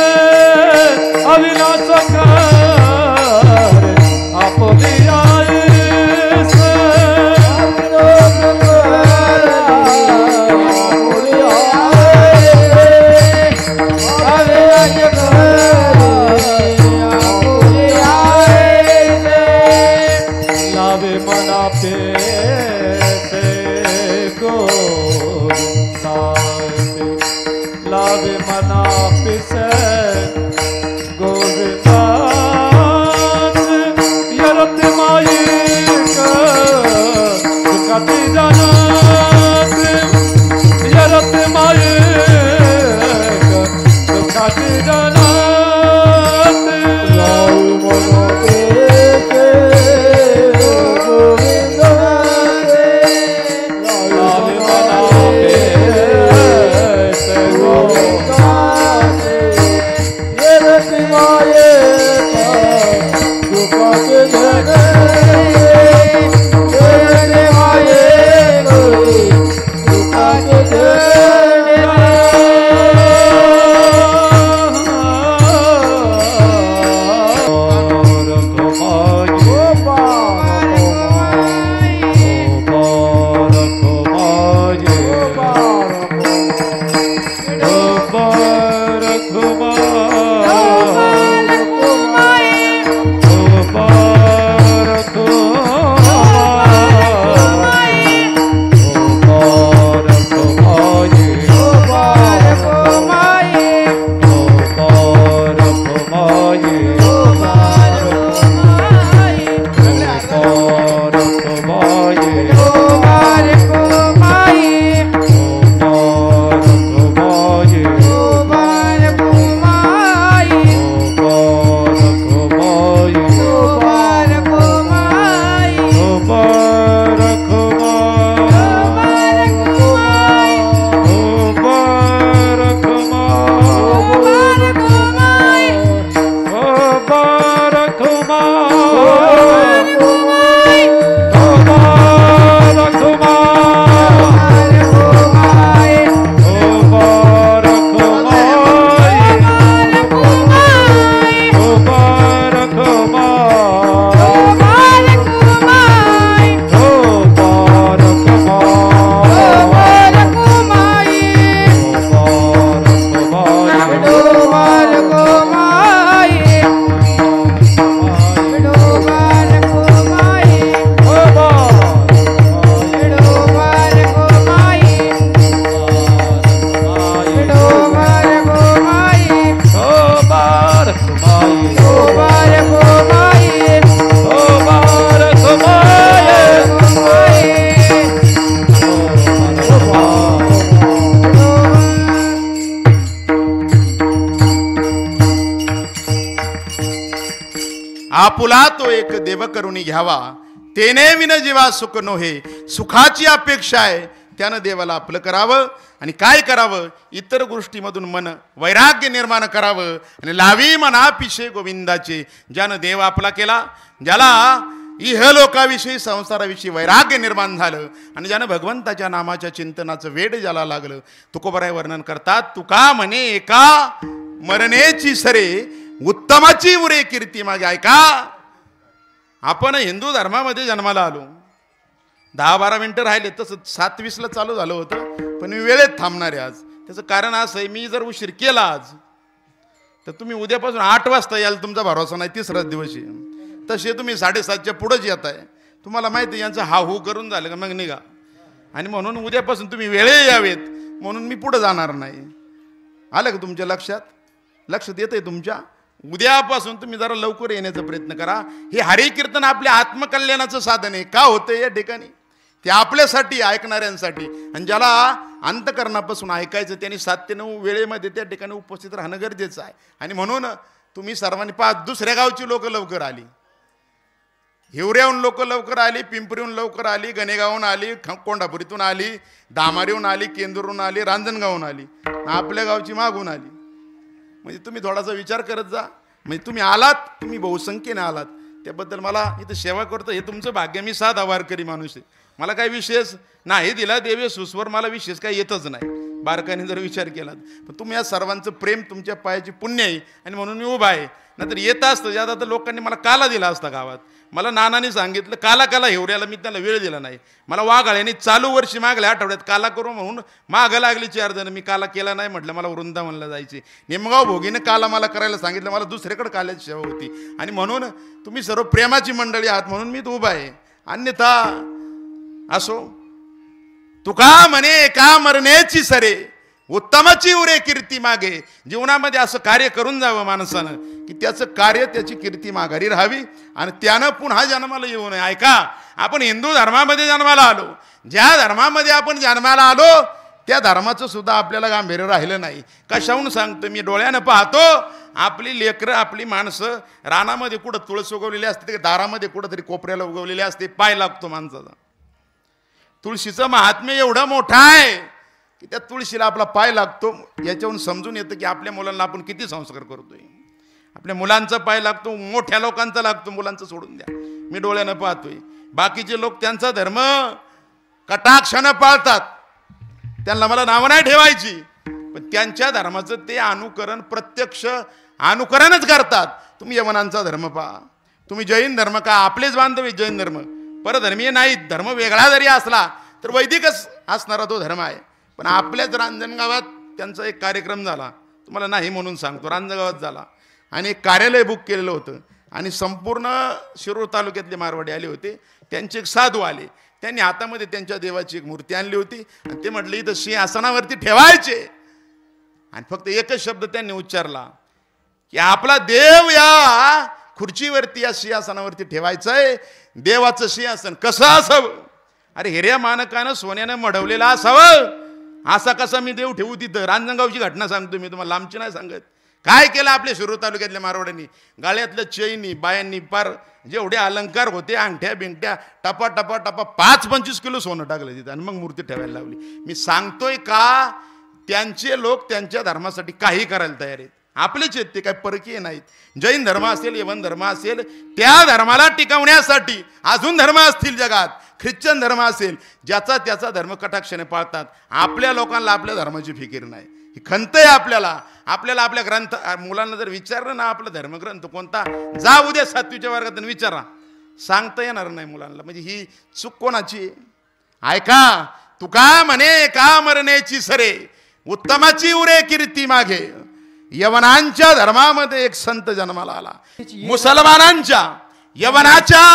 आपुला तो एक देव करुणी घ्यावा, तेने विन जीवा सुख नोहे. सुखाची अपेक्षा आहे, त्यानं देवाला आपलं करावं. आणि काय करावं? इतर गोष्टीमधून मन वैराग्य निर्माण करावं आणि लावी मना पिशे गोविंदाचे. ज्यानं देव आपला केला, ज्याला इहलोकाविषयी संसाराविषयी वैराग्य निर्माण झालं आणि ज्यानं भगवंताच्या नामाच्या चिंतनाचं वेड ज्याला लागलं. तुकोबराय वर्णन करतात, तुका म्हणे एका मरणेची सरे, उत्तमाची उरे कीर्ती मागे. ऐका, आपण हिंदू धर्मामध्ये जन्माला आलो, 10-12 मिनिटं राहिले, तसं 7:20ला चालू झालं होतं, पण मी वेळेत थांबणार आहे आज. त्याचं कारण असं आहे, मी जर उशीर केला आज तर तुम्ही उद्यापासून 8 वाजता याल, तुमचा भरोसा नाही, 3रा दिवशी. तसे तुम्ही 7:30च्या पुढंच येत आहे. तुम्हाला माहिती आहे यांचं हा हू करून झालं का मग निघा. आणि म्हणून उद्यापासून तुम्ही वेळे यावेत म्हणून मी पुढं जाणार नाही. आलं का तुमच्या लक्षात? लक्षात येत आहे तुमच्या? उद्यापासून तुम्ही जरा लवकर येण्याचा प्रयत्न करा. हे हरी कीर्तन आपल्या आत्मकल्याणाचं साधन आहे. का होतं या ठिकाणी? ते आपल्यासाठी, ऐकणाऱ्यांसाठी. आणि ज्याला अंतकरणापासून ऐकायचं त्यांनी 7 ते 9 वेळेमध्ये त्या ठिकाणी उपस्थित राहणं गरजेचं आहे. आणि म्हणून तुम्ही सर्वांनी पहा, दुसऱ्या गावची लोक लवकर आली, हिवऱ्याहून लोक लवकर आली, पिंपरीहून लवकर आली, गणेगावहून आली, कोंढापुरीतून आली, दामारीहून आली, केंदूरहून आली, रांजणगावहून आली, आपल्या गावची मागून आली. म्हणजे तुम्ही थोडासा विचार करत जा. म्हणजे तुम्ही आलात, तुम्ही बहुसंख्येने आलात, त्याबद्दल मला इथं सेवा करतो, हे तुमचं भाग्य. मी साधा वारकरी माणूस आहे, मला काही विशेष नाही दिला देवे सुस्वर, मला विशेष काही येतच नाही बारकाने जर विचार केला. पण तुम्ही या सर्वांचं प्रेम, तुमच्या पायाची पुण्य आहे आणि म्हणून मी उभा आहे. नंतर येत असतं ज्यादा तर लोकांनी मला काला दिला असता गावात. मला नानाने सांगितलं काला हिवऱ्याला, मी त्याला वेळ दिला नाही. मला वाघाळ्याने चालू वर्षी मागल्या आठवड्यात काला करू म्हणून मागं लागली 4 जण, मी काला केला नाही. म्हटलं मला वृंदावनला जायचे. निमगाव भोगीने काला मला करायला सांगितलं, मला दुसरीकडे काल्याची सेवा होती. आणि म्हणून तुम्ही सर्व प्रेमाची मंडळी आहात म्हणून मी उभा आहे. अन्यथा असो, तुका म्हणे का मरण्याची सरे, उत्तमाची उरे कीर्ती मागे. जीवनामध्ये असं कार्य करून जावं माणसानं की त्याचं कार्य, त्याची कीर्ती माघारी राहावी आणि त्यानं पुन्हा जन्माला येऊ नये. ऐका, आपण हिंदू धर्मामध्ये जन्माला आलो, ज्या धर्मामध्ये आपण जन्माला आलो त्या धर्माचं सुद्धा आपल्याला गांभीर्य राहिलं नाही. कशाहून सांगतो मी, डोळ्यानं पाहतो आपली लेकरं, आपली माणसं रानामध्ये कुठं तुळस उगवलेली असते, दारामध्ये कुठंतरी कोपऱ्याला उगवलेली असते, पाय लागतो माणसाचा. तुळशीचं महात्म्य एवढं मोठं आहे की त्या तुळशीला आपला पाय लागतो. याच्यावरून समजून येतं की आपल्या मुलांना आपण किती संस्कार करतोय. आपल्या मुलांचा पाय लागतो, मोठ्या लोकांचा लागतो, मुलांचं सोडून द्या, मी डोळ्यानं पाहतोय. बाकीचे लोक त्यांचा धर्म कटाक्षानं पाळतात, त्यांना मला नावं नाही ठेवायची, पण त्यांच्या धर्माचं ते अनुकरण, प्रत्यक्ष अनुकरणच करतात. तुम्ही यवनांचा धर्म पहा, तुम्ही जैन धर्म का, आपलेच बांधव जैन धर्म, परधर्मीय नाहीत. धर्म वेगळा जरी असला तर वैदिकच असणारा तो धर्म आहे. पण आपल्याच रांजणगावात त्यांचा एक कार्यक्रम झाला, तुम्हाला नाही म्हणून सांगतो, रांजणगावात झाला, आणि एक कार्यालय बुक केलेलं होतं, आणि संपूर्ण शिरूर तालुक्यातले मारवाडी आले होते. त्यांचे एक साधू आले, त्यांनी हातामध्ये त्यांच्या देवाची एक मूर्ती आणली होती, आणि ते म्हटले इथं सिंहासनावरती ठेवायचे. आणि फक्त एकच शब्द त्यांनी उच्चारला की आपला देव या खुर्चीवरती, या सिंहासनावरती ठेवायचं आहे. देवाचं सिंहासन कसं असावं? अरे हिऱ्या मानकानं सोन्यानं मढवलेलं असावं. असा कसा मी देव ठेवू तिथं? रांजणगावची घटना सांगतो मी तुम्हाला, लांबची नाही सांगत. काय केलं आपल्या शिरूर तालुक्यातल्या मारवाड्यांनी? गाळ्यातल्या चैनी बायांनी पार जेवढे अलंकार होते, अंगठ्या बिंगट्या, टपा टपा टपा 5-25 किलो सोनं टाकलं तिथं, आणि मग मूर्ती ठेवायला लावली. मी सांगतोय का, त्यांचे लोक त्यांच्या धर्मासाठी काही करायला तयार आहेत. आपलेच आहेत ते, काही परकीय नाहीत. जैन धर्म असेल, यवन धर्म असेल, त्या धर्माला टिकवण्यासाठी अजून धर्म असतील जगात, ख्रिश्चन धर्म असेल, ज्याचा त्याचा धर्म कटाक्षाने पाळतात. आपल्या लोकांना आपल्या धर्माची फिकीर नाही. ही खंत आहे आपल्याला. आपल्या ग्रंथ, मुलांना जर विचारलं ना आपला धर्मग्रंथ कोणता, जा उद्या 7वीच्या वर्गात विचारा, सांगता येणार नाही मुलांना. म्हणजे ही चूक कोणाची? ऐका, तुका म्हणे का मरण्याची सरे, उत्तमाची उरे कीर्ती मागे. यवनांच्या धर्मामध्ये एक संत जन्माला आला, मुसलमानांच्या यवनाच्या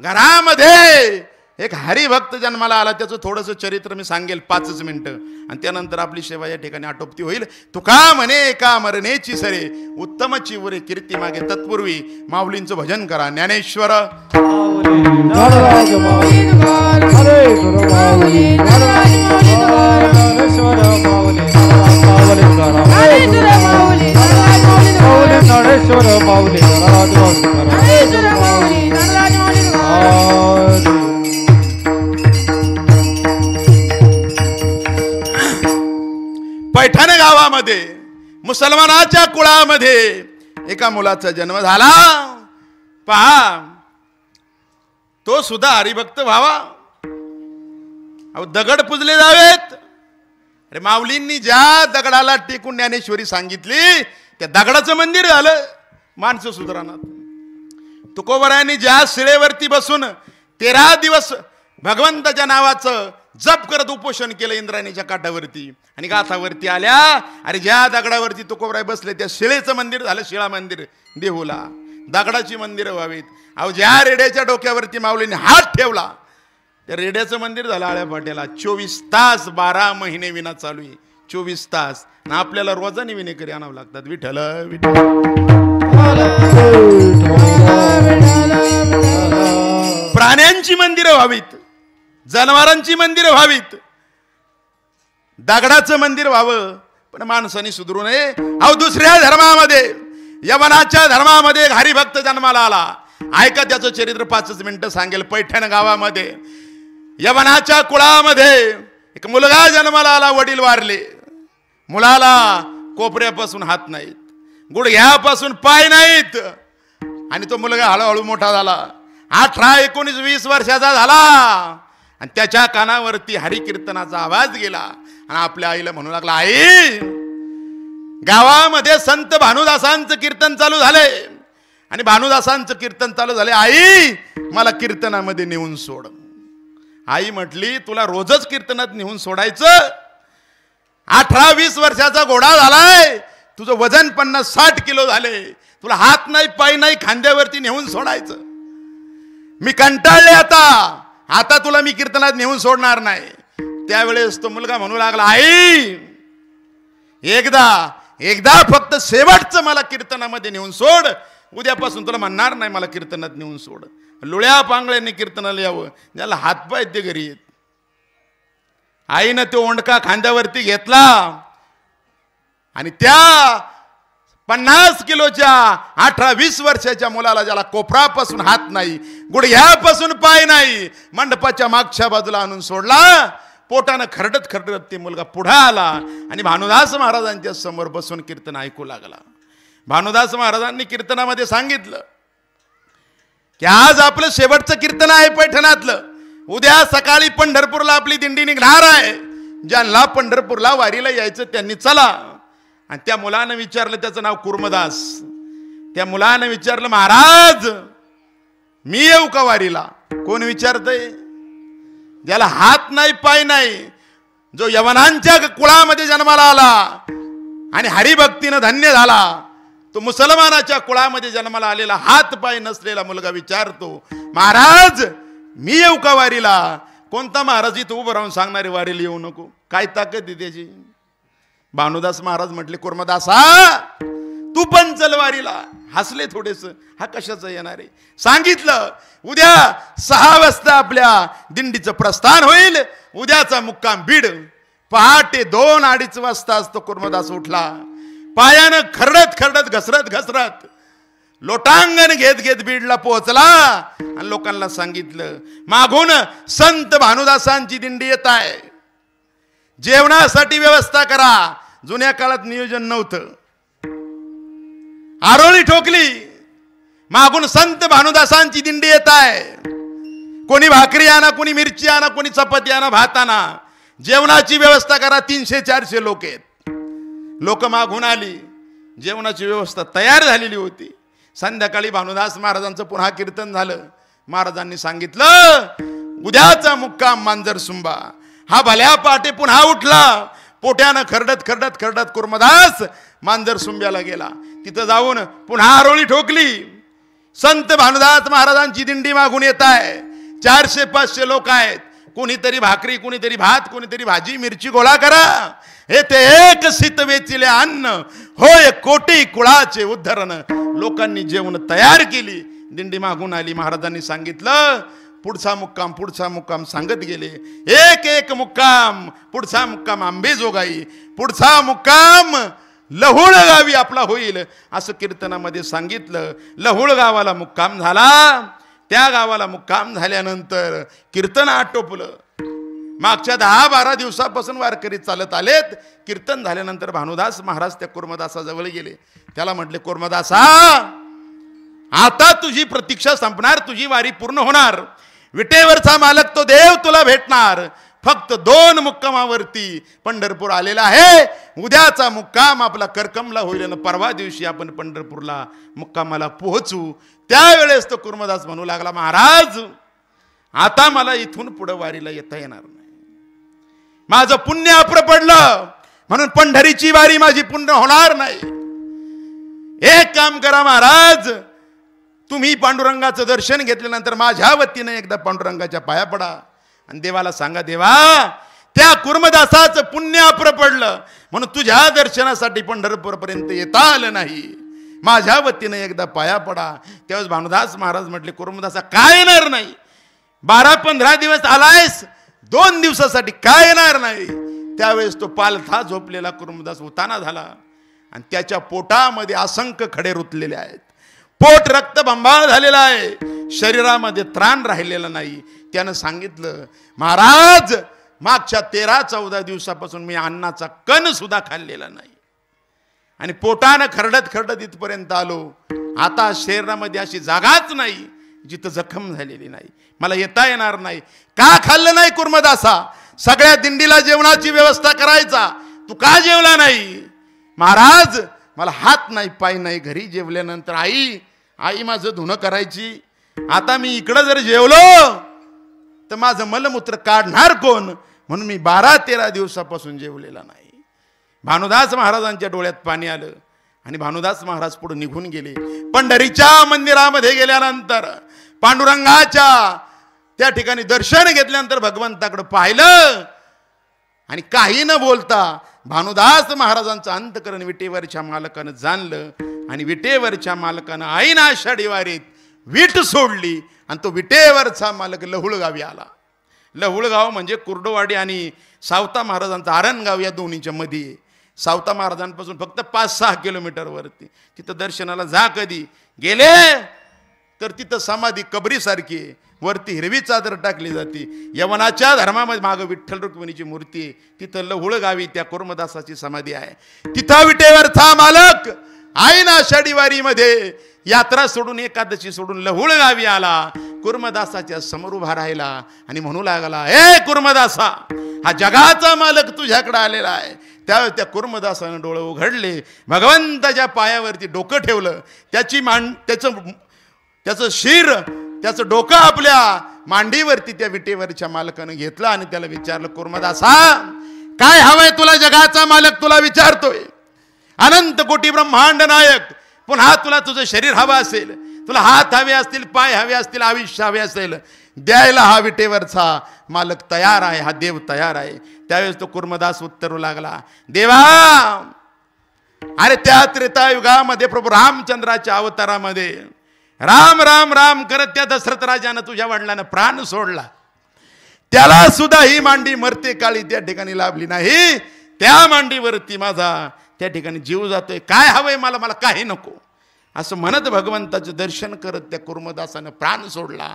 घरामध्ये एक हरिभक्त जन्माला आला. त्याचं थोडंसं चरित्र मी सांगेल 5 मिनिटं, आणि त्यानंतर आपली सेवा या ठिकाणी आटोपती होईल. तुका म्हणे का मरण्याची सरे, उत्तमची उरे कीर्ती मागे. तत्पूर्वी माऊलींचं भजन करा. ज्ञानेश्वर पैठण गावामध्ये मुसलमानाच्या कुळामध्ये एका मुलाचा जन्म झाला. पहा, तो सुद्धा हरिभक्त व्हावा. अहो, दगड पुजले जावेत. अरे माऊलींनी ज्या दगडाला टेकून ज्ञानेश्वरी सांगितली, त्या दगडाचं मंदिर झालं. माणसं सुधारणात. तुकोबरायांनी ज्या शिळेवरती बसून 13 दिवस भगवंताच्या नावाचं जप करत उपोषण केलं इंद्रायणीच्या काठावरती, आणि गाथावरती आल्या. अरे ज्या दगडावरती तुकोबराय बसले त्या शिळेचं मंदिर झालं शिळा मंदिर. देहूला दगडाची मंदिरं व्हावीत. अहो, ज्या रेड्याच्या डोक्यावरती माऊलीने हात ठेवला त्या रेड्याचं मंदिर झालं आळ्या पाट्याला. 24 तास 12 महिने विना चालू आहे. 24 तास. आणि आपल्याला रोजाने विनेकरी आणावं लागतात. विठ्ठल विठ्ठल. प्राण्यांची मंदिरं व्हावीत, जनावरांची मंदिरं व्हावीत, दगडाचं मंदिर व्हावं, पण माणसाने सुधरू नये. अहो, दुसऱ्या धर्मामध्ये, यवनाच्या धर्मामध्ये एक हरिभक्त जन्माला आला. ऐका त्याचं चरित्र 5 मिनिटं सांगेल. पैठण गावामध्ये यवनाच्या कुळामध्ये एक मुलगा जन्माला आला. वडील वारले. मुलाला कोपऱ्यापासून हात नाहीत, गुडघ्यापासून पाय नाहीत, आणि तो मुलगा हळूहळू मोठा झाला. 18, 19, 20 वर्षाचा झाला, आणि त्याच्या कानावरती हरिकीर्तनाचा आवाज गेला. आणि आपल्या आईला म्हणू लागला, आई, गावामध्ये संत भानुदासांचं कीर्तन चालू झाले, आणि भानुदासांचं कीर्तन चालू झाले. आई, मला कीर्तनामध्ये नेऊन सोड. आई म्हटली, तुला रोजच कीर्तनात नेऊन सोडायचं? 18-20 वर्षाचा घोडा झालाय, तुझं वजन 50-60 किलो झाले, तुला हात नाही पाय नाही, खांद्यावरती नेऊन सोडायचं? मी कंटाळले आता तुला मी कीर्तनात नेऊन सोडणार नाही. त्यावेळेस तो मुलगा म्हणू लागला, आई, एकदा फक्त शेवटचं मला कीर्तनामध्ये नेऊन सोड. उद्यापासून तुला म्हणणार नाही मला कीर्तनात नेऊन सोड. लुळ्या पांगळ्यांनी कीर्तनाला यावं, ज्याला हातपाय ते घरी येत. आईनं तो ओंडका खांद्यावरती घेतला, आणि त्या 50 किलोच्या 18-20 वर्षाच्या मुलाला, ज्याला कोपरापासून हात नाही, गुडघ्यापासून पाय नाही, मंडपाच्या मागच्या बाजूला आणून सोडला. पोटानं खरडत ते मुलगा पुढे आला, आणि भानुदास महाराजांच्या समोर बसून कीर्तन ऐकू लागला. भानुदास महाराजांनी कीर्तनामध्ये सांगितलं की आज आपलं शेवटचं कीर्तन आहे पैठणातलं. उद्या सकाळी पंढरपूरला आपली दिंडी निघणार आहे. ज्यांना पंढरपूरला वारीला यायचं त्यांनी चला. आणि त्या मुलानं विचारलं, त्याचं नाव कुर्मदास. त्या मुलानं विचारलं, महाराज मी येऊ का वारीला? कोण विचारतय? ज्याला हात नाही पाय नाही, जो यवनांच्या कुळामध्ये जन्माला आला आणि हरिभक्तीनं धन्य झाला, तो मुसलमानाच्या कुळामध्ये जन्माला आलेला हात पाय नसलेला मुलगा विचारतो, महाराज मी येऊ का वारीला? कोणता महाराज इथं उभं राहून सांगणारे वारीला येऊ नको? काय ताकद आहे त्याची? भानुदास महाराज म्हटले, कुर्मदासा तू पण चल वारीला. हसले थोडेस, हा कशाचं येणार आहे? सांगितलं, उद्या 6 वाजता आपल्या दिंडीचं प्रस्थान होईल. उद्याचा मुक्काम बीड. पहाटे 2-2:30 वाजता असतो कुर्मदास उठला. पायानं खरडत खरडत घसरत लोटांगण घेत बीडला पोहोचला आणि लोकांना सांगितलं, मागून संत भानुदासांची दिंडी येत आहे, जेवणासाठी व्यवस्था करा. जुन्या काळात नियोजन नव्हतं. आरोळी ठोकली, मागून संत भानुदासांची दिंडी येत आहे. कोणी भाकरी आणा, कोणी मिरची आणा, कोणी चपाती आणा, भात आणा, जेवणाची व्यवस्था करा. 300-400 लोक आहेत. लोक मागून आली. जेवणाची व्यवस्था तयार झालेली होती. संध्याकाळी भानुदास महाराजांचं पुन्हा कीर्तन झालं. महाराजांनी सांगितलं, उद्याचा मुक्काम मांजरसुंबा. हा भल्या पहाटे पुन्हा उठला. पोट्यानं खरडत कुर्मदास मांजरसुंब्याला गेला. तिथं जाऊन पुन्हा आरोळी ठोकली. संत भानुदास महाराजांची दिंडी मागून येत आहे. 400-500 लोक आहेत. कोणीतरी भाकरी, कोणीतरी भात, कोणीतरी भाजी मिरची गोळा करा. हे ते एक सित वेचिले अन्न, होय कोटी कुळाचे उद्धरण. लोकांनी जेवण तयार केली. दिंडी मागून आली. महाराजांनी सांगितलं, पुढचा मुक्काम सांगत गेले. एक मुक्काम. पुढचा मुक्काम आंबेजोगाई, पुढचा मुक्काम लहुळ गावी आपला होईल, असं कीर्तनामध्ये सांगितलं. लहुळ गावाला मुक्काम झाला. त्या गावाला मुक्काम झाल्यानंतर कीर्तन आटोपलं. मागच्या 10-12 दिवसापासून वारकरी चालत आलेत. कीर्तन झाल्यानंतर भानुदास महाराज त्या कुर्मदासाजवळ गेले. त्याला म्हटले, कुर्मदासा आता तुझी प्रतीक्षा संपणार, तुझी वारी पूर्ण होणार. विटेवरचा मालक तो देव तुला भेटणार. फक्त 2 मुक्कामावरती पंढरपूर आलेला आहे. उद्याचा मुक्काम आपला करकमला होईल आणि परवा दिवशी आपण पंढरपूरला मुक्कामाला पोहोचू. त्यावेळेस तो कुर्मदास म्हणू लागला, महाराज आता मला इथून पुढे वारीला येता येणार नाही. माझं पुण्य अप्र पडलं म्हणून पंढरीची वारी माझी पूर्ण होणार नाही. एक काम करा महाराज, तुम्ही पांडुरंगाचं दर्शन घेतल्यानंतर माझ्या वतीने एकदा पांडुरंगाच्या पाया पडा आणि देवाला सांगा, देवा त्या कुर्मदासाचं पुण्य अप्र पडलं म्हणून तुझ्या दर्शनासाठी पंढरपूरपर्यंत येता आलं नाही. माझ्या वतीने एकदा पाया पडा. त्यावेळेस भानुदास महाराज म्हटले, कुर्मदासा काय येणार नाही? 12-15 दिवस आलायस, 2 दिवसासाठी काय येणार नाही? त्यावेळेस तो पालथा झोपलेला कुर्मदास उताना झाला आणि त्याच्या पोटामध्ये असंख्य खडे रुतलेले आहेत. पोट रक्तबंबाळ झालेला आहे. शरीरामध्ये त्राण राहिलेला नाही. त्यानं सांगितलं, महाराज मागच्या 13-14 दिवसापासून मी अन्नाचा कण सुद्धा खाल्लेला नाही आणि पोटानं खरडत इथपर्यंत आलो. आता शरीरामध्ये अशी जागाच नाही जिथं जखम झालेली नाही. मला येता येणार नाही. का खाल्लं नाही कुर्मदासा? सगळ्या दिंडीला जेवणाची व्यवस्था करायचा, तू का जेवला नाही? महाराज मला हात नाही पाय नाही. घरी जेवल्यानंतर आई माझं धुणं करायची. आता मी इकडं जर जेवलो तर माझं मलमूत्र काढणार कोण? म्हणून मी 12-13 दिवसापासून जेवलेला नाही. भानुदास महाराजांच्या डोळ्यात पाणी आलं आणि भानुदास महाराज पुढे निघून गेले. पंढरीच्या मंदिरामध्ये गेल्यानंतर पांडुरंगाच्या त्या ठिकाणी दर्शन घेतल्यानंतर भगवंताकडे पाहिलं आणि काही न बोलता भानुदास महाराजांचं अंतकरण विटेवरच्या मालकानं जाणलं आणि विटेवरच्या मालकानं ऐन आषाढी वारीत वीट सोडली आणि तो विटेवरचा मालक लहुळ गावी आला. लहुळ गाव म्हणजे कुर्डवाडी आणि सावता महाराजांचं आरणगाव या दोन्हीच्या मध्ये. सावता महाराजांपासून फक्त 5-6 किलोमीटरवरती. तिथं दर्शनाला जा. कधी गेले तर तिथं समाधी कबरीसारखी आहे. वरती हिरवी चादर टाकली जाते. यवनाच्या धर्मामध्ये मागं विठ्ठल रुक्मिणीची मूर्ती आहे. तिथं लहुळ गावी त्या कुर्मदासाची समाधी आहे. तिथं विटेवरचा मालक आईना आषाढी वारीमध्ये यात्रा सोडून एकादशी सोडून लहुळ गावी आला. कुर्मदासाच्या समोर उभा राहिला आणि म्हणू लागला, ए कुर्मदासा, हा जगाचा मालक तुझ्याकडे आलेला आहे. त्यावेळेस त्या कुर्मदासानं डोळे उघडले, भगवंताच्या पायावरती डोकं ठेवलं, त्याचं शिर, त्याचं डोकं आपल्या मांडीवरती त्या विटेवरच्या मालकानं घेतलं आणि त्याला विचारलं, कुर्मदासा काय हवंय तुला? जगाचा मालक तुला विचारतोय. अनंत कोटी ब्रह्मांड नायक, पुन्हा तुला तुझं शरीर हवं असेल, तुला हात हवे असतील, पाय हवे असतील, आयुष्य हवे असेल, द्यायला हा विटेवरचा मालक तयार आहे, हा देव तयार आहे. त्यावेळेस तो कुर्मदास उत्तरू लागला, देवा, अरे त्या त्रेतायुगामध्ये प्रभू रामचंद्राच्या अवतारामध्ये राम राम राम करत त्या दशरथ राजानं तुझ्या वडिलांना प्राण सोडला. त्याला सुद्धा ही मांडी मरते काळी त्या ठिकाणी लाभली नाही. त्या मांडीवरती माझा त्या ठिकाणी जीव जातोय. काय हवंय मला? मला काही नको. असं म्हणत भगवंताचं दर्शन करत त्या कुर्मदासानं प्राण सोडला.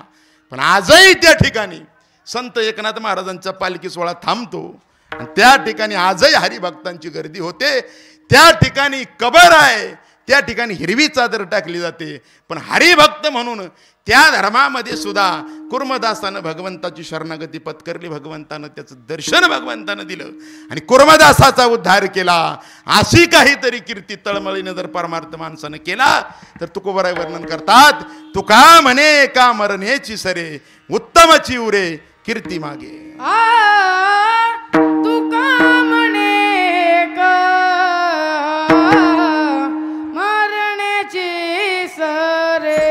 पण आजही त्या ठिकाणी संत एकनाथ महाराजांचा पालखी सोहळा थांबतो आणि त्या ठिकाणी आजही हरिभक्तांची गर्दी होते. त्या ठिकाणी कबर आहे, त्या ठिकाणी हिरवी चादर टाकली जाते. पण हरिभक्त म्हणून त्या धर्मामध्ये सुद्धा कुर्मदासानं भगवंताची शरणागती पत्करली. भगवंतानं त्याचं दर्शन भगवंतानं दिलं आणि कुर्मदासाचा उद्धार केला. अशी काहीतरी कीर्ती तळमळीनं जर परमार्थ माणसानं केला तर तुकोबराय वर्णन करतात, तुका म्हणे का मरणेची सरे, उत्तमची उरे कीर्ती मागे. तुका म्हणे का मरण्याची सरे,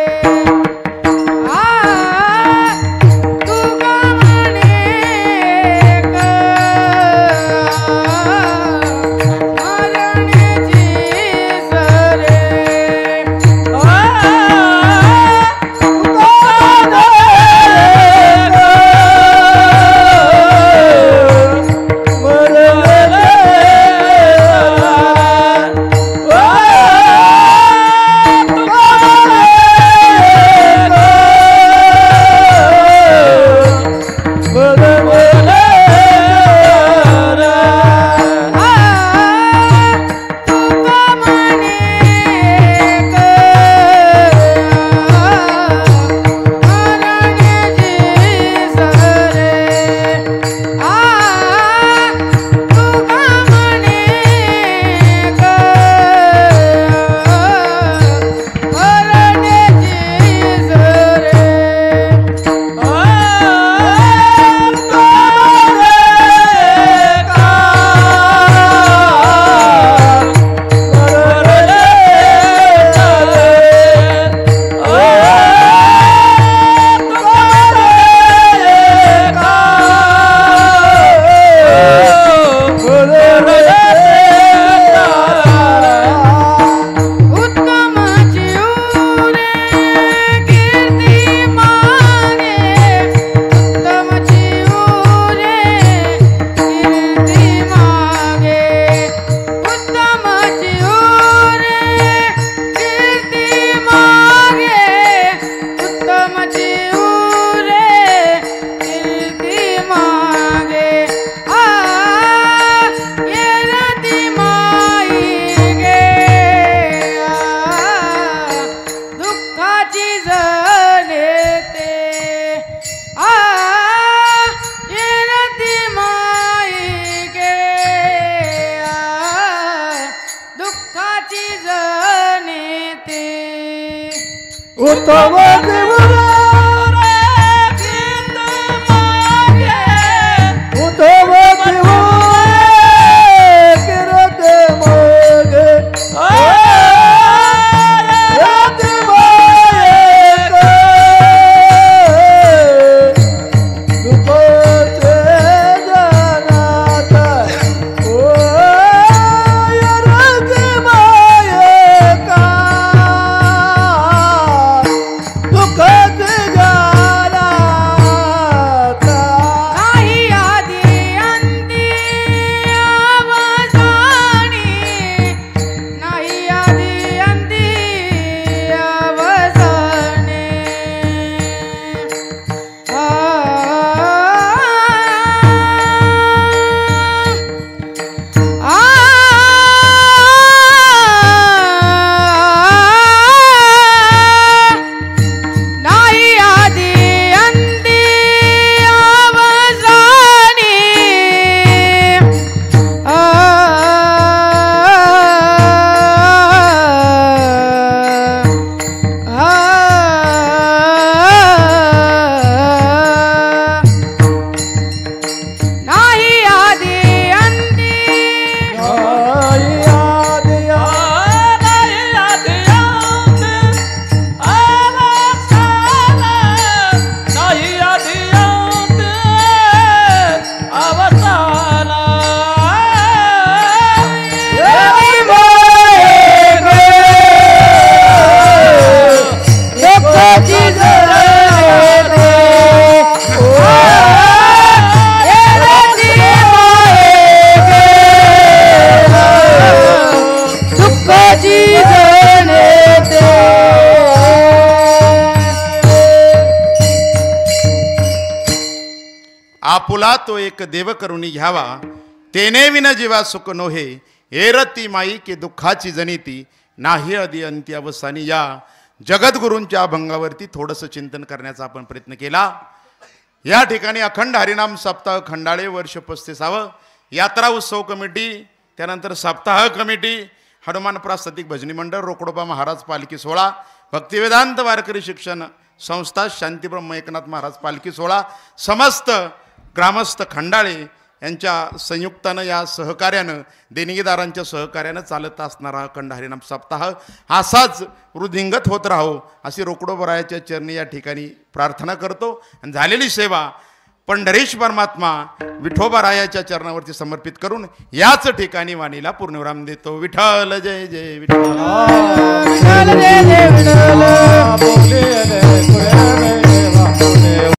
दुःख आपुला तो एक देव करुणी घ्यावा, तेने विन जीवा सुख नोहे, एरती माई की दुःखाची जनिती, नाही आधी अंती अवसानी. या जगद्गुरूंच्या अभंगावरती थोडंसं चिंतन करण्याचा आपण प्रयत्न केला. या ठिकाणी अखंड हरिनाम सप्ताह खंडाळे वर्ष 35वे, यात्रा उत्सव कमिटी, त्यानंतर सप्ताह कमिटी, हनुमान प्रास्तातिक भजनी मंडळ, रोकडोबा महाराज पालखी सोहळा, भक्तिवेदांत वारकरी शिक्षण संस्था, शांतीब्रह्म एकनाथ महाराज पालखी सोहळा, समस्त ग्रामस्थ खंडाळे यांच्या संयुक्तानं, या सहकार्यानं, देणगीदारांच्या सहकार्यानं चालत असणारा अखंड हरिनाम सप्ताह असाच वृद्धिंगत होत राहो अशी रोकडोबरायाच्या चरणी या ठिकाणी प्रार्थना करतो. आणि झालेली सेवा पंढरीश परमात्मा विठोबारायाच्या चरणावरती समर्पित करून याच ठिकाणी वाणीला पूर्णविराम देतो. विठ्ठल जय जय विठ्ठल. विठ्ठल जय जय विठ्ठल.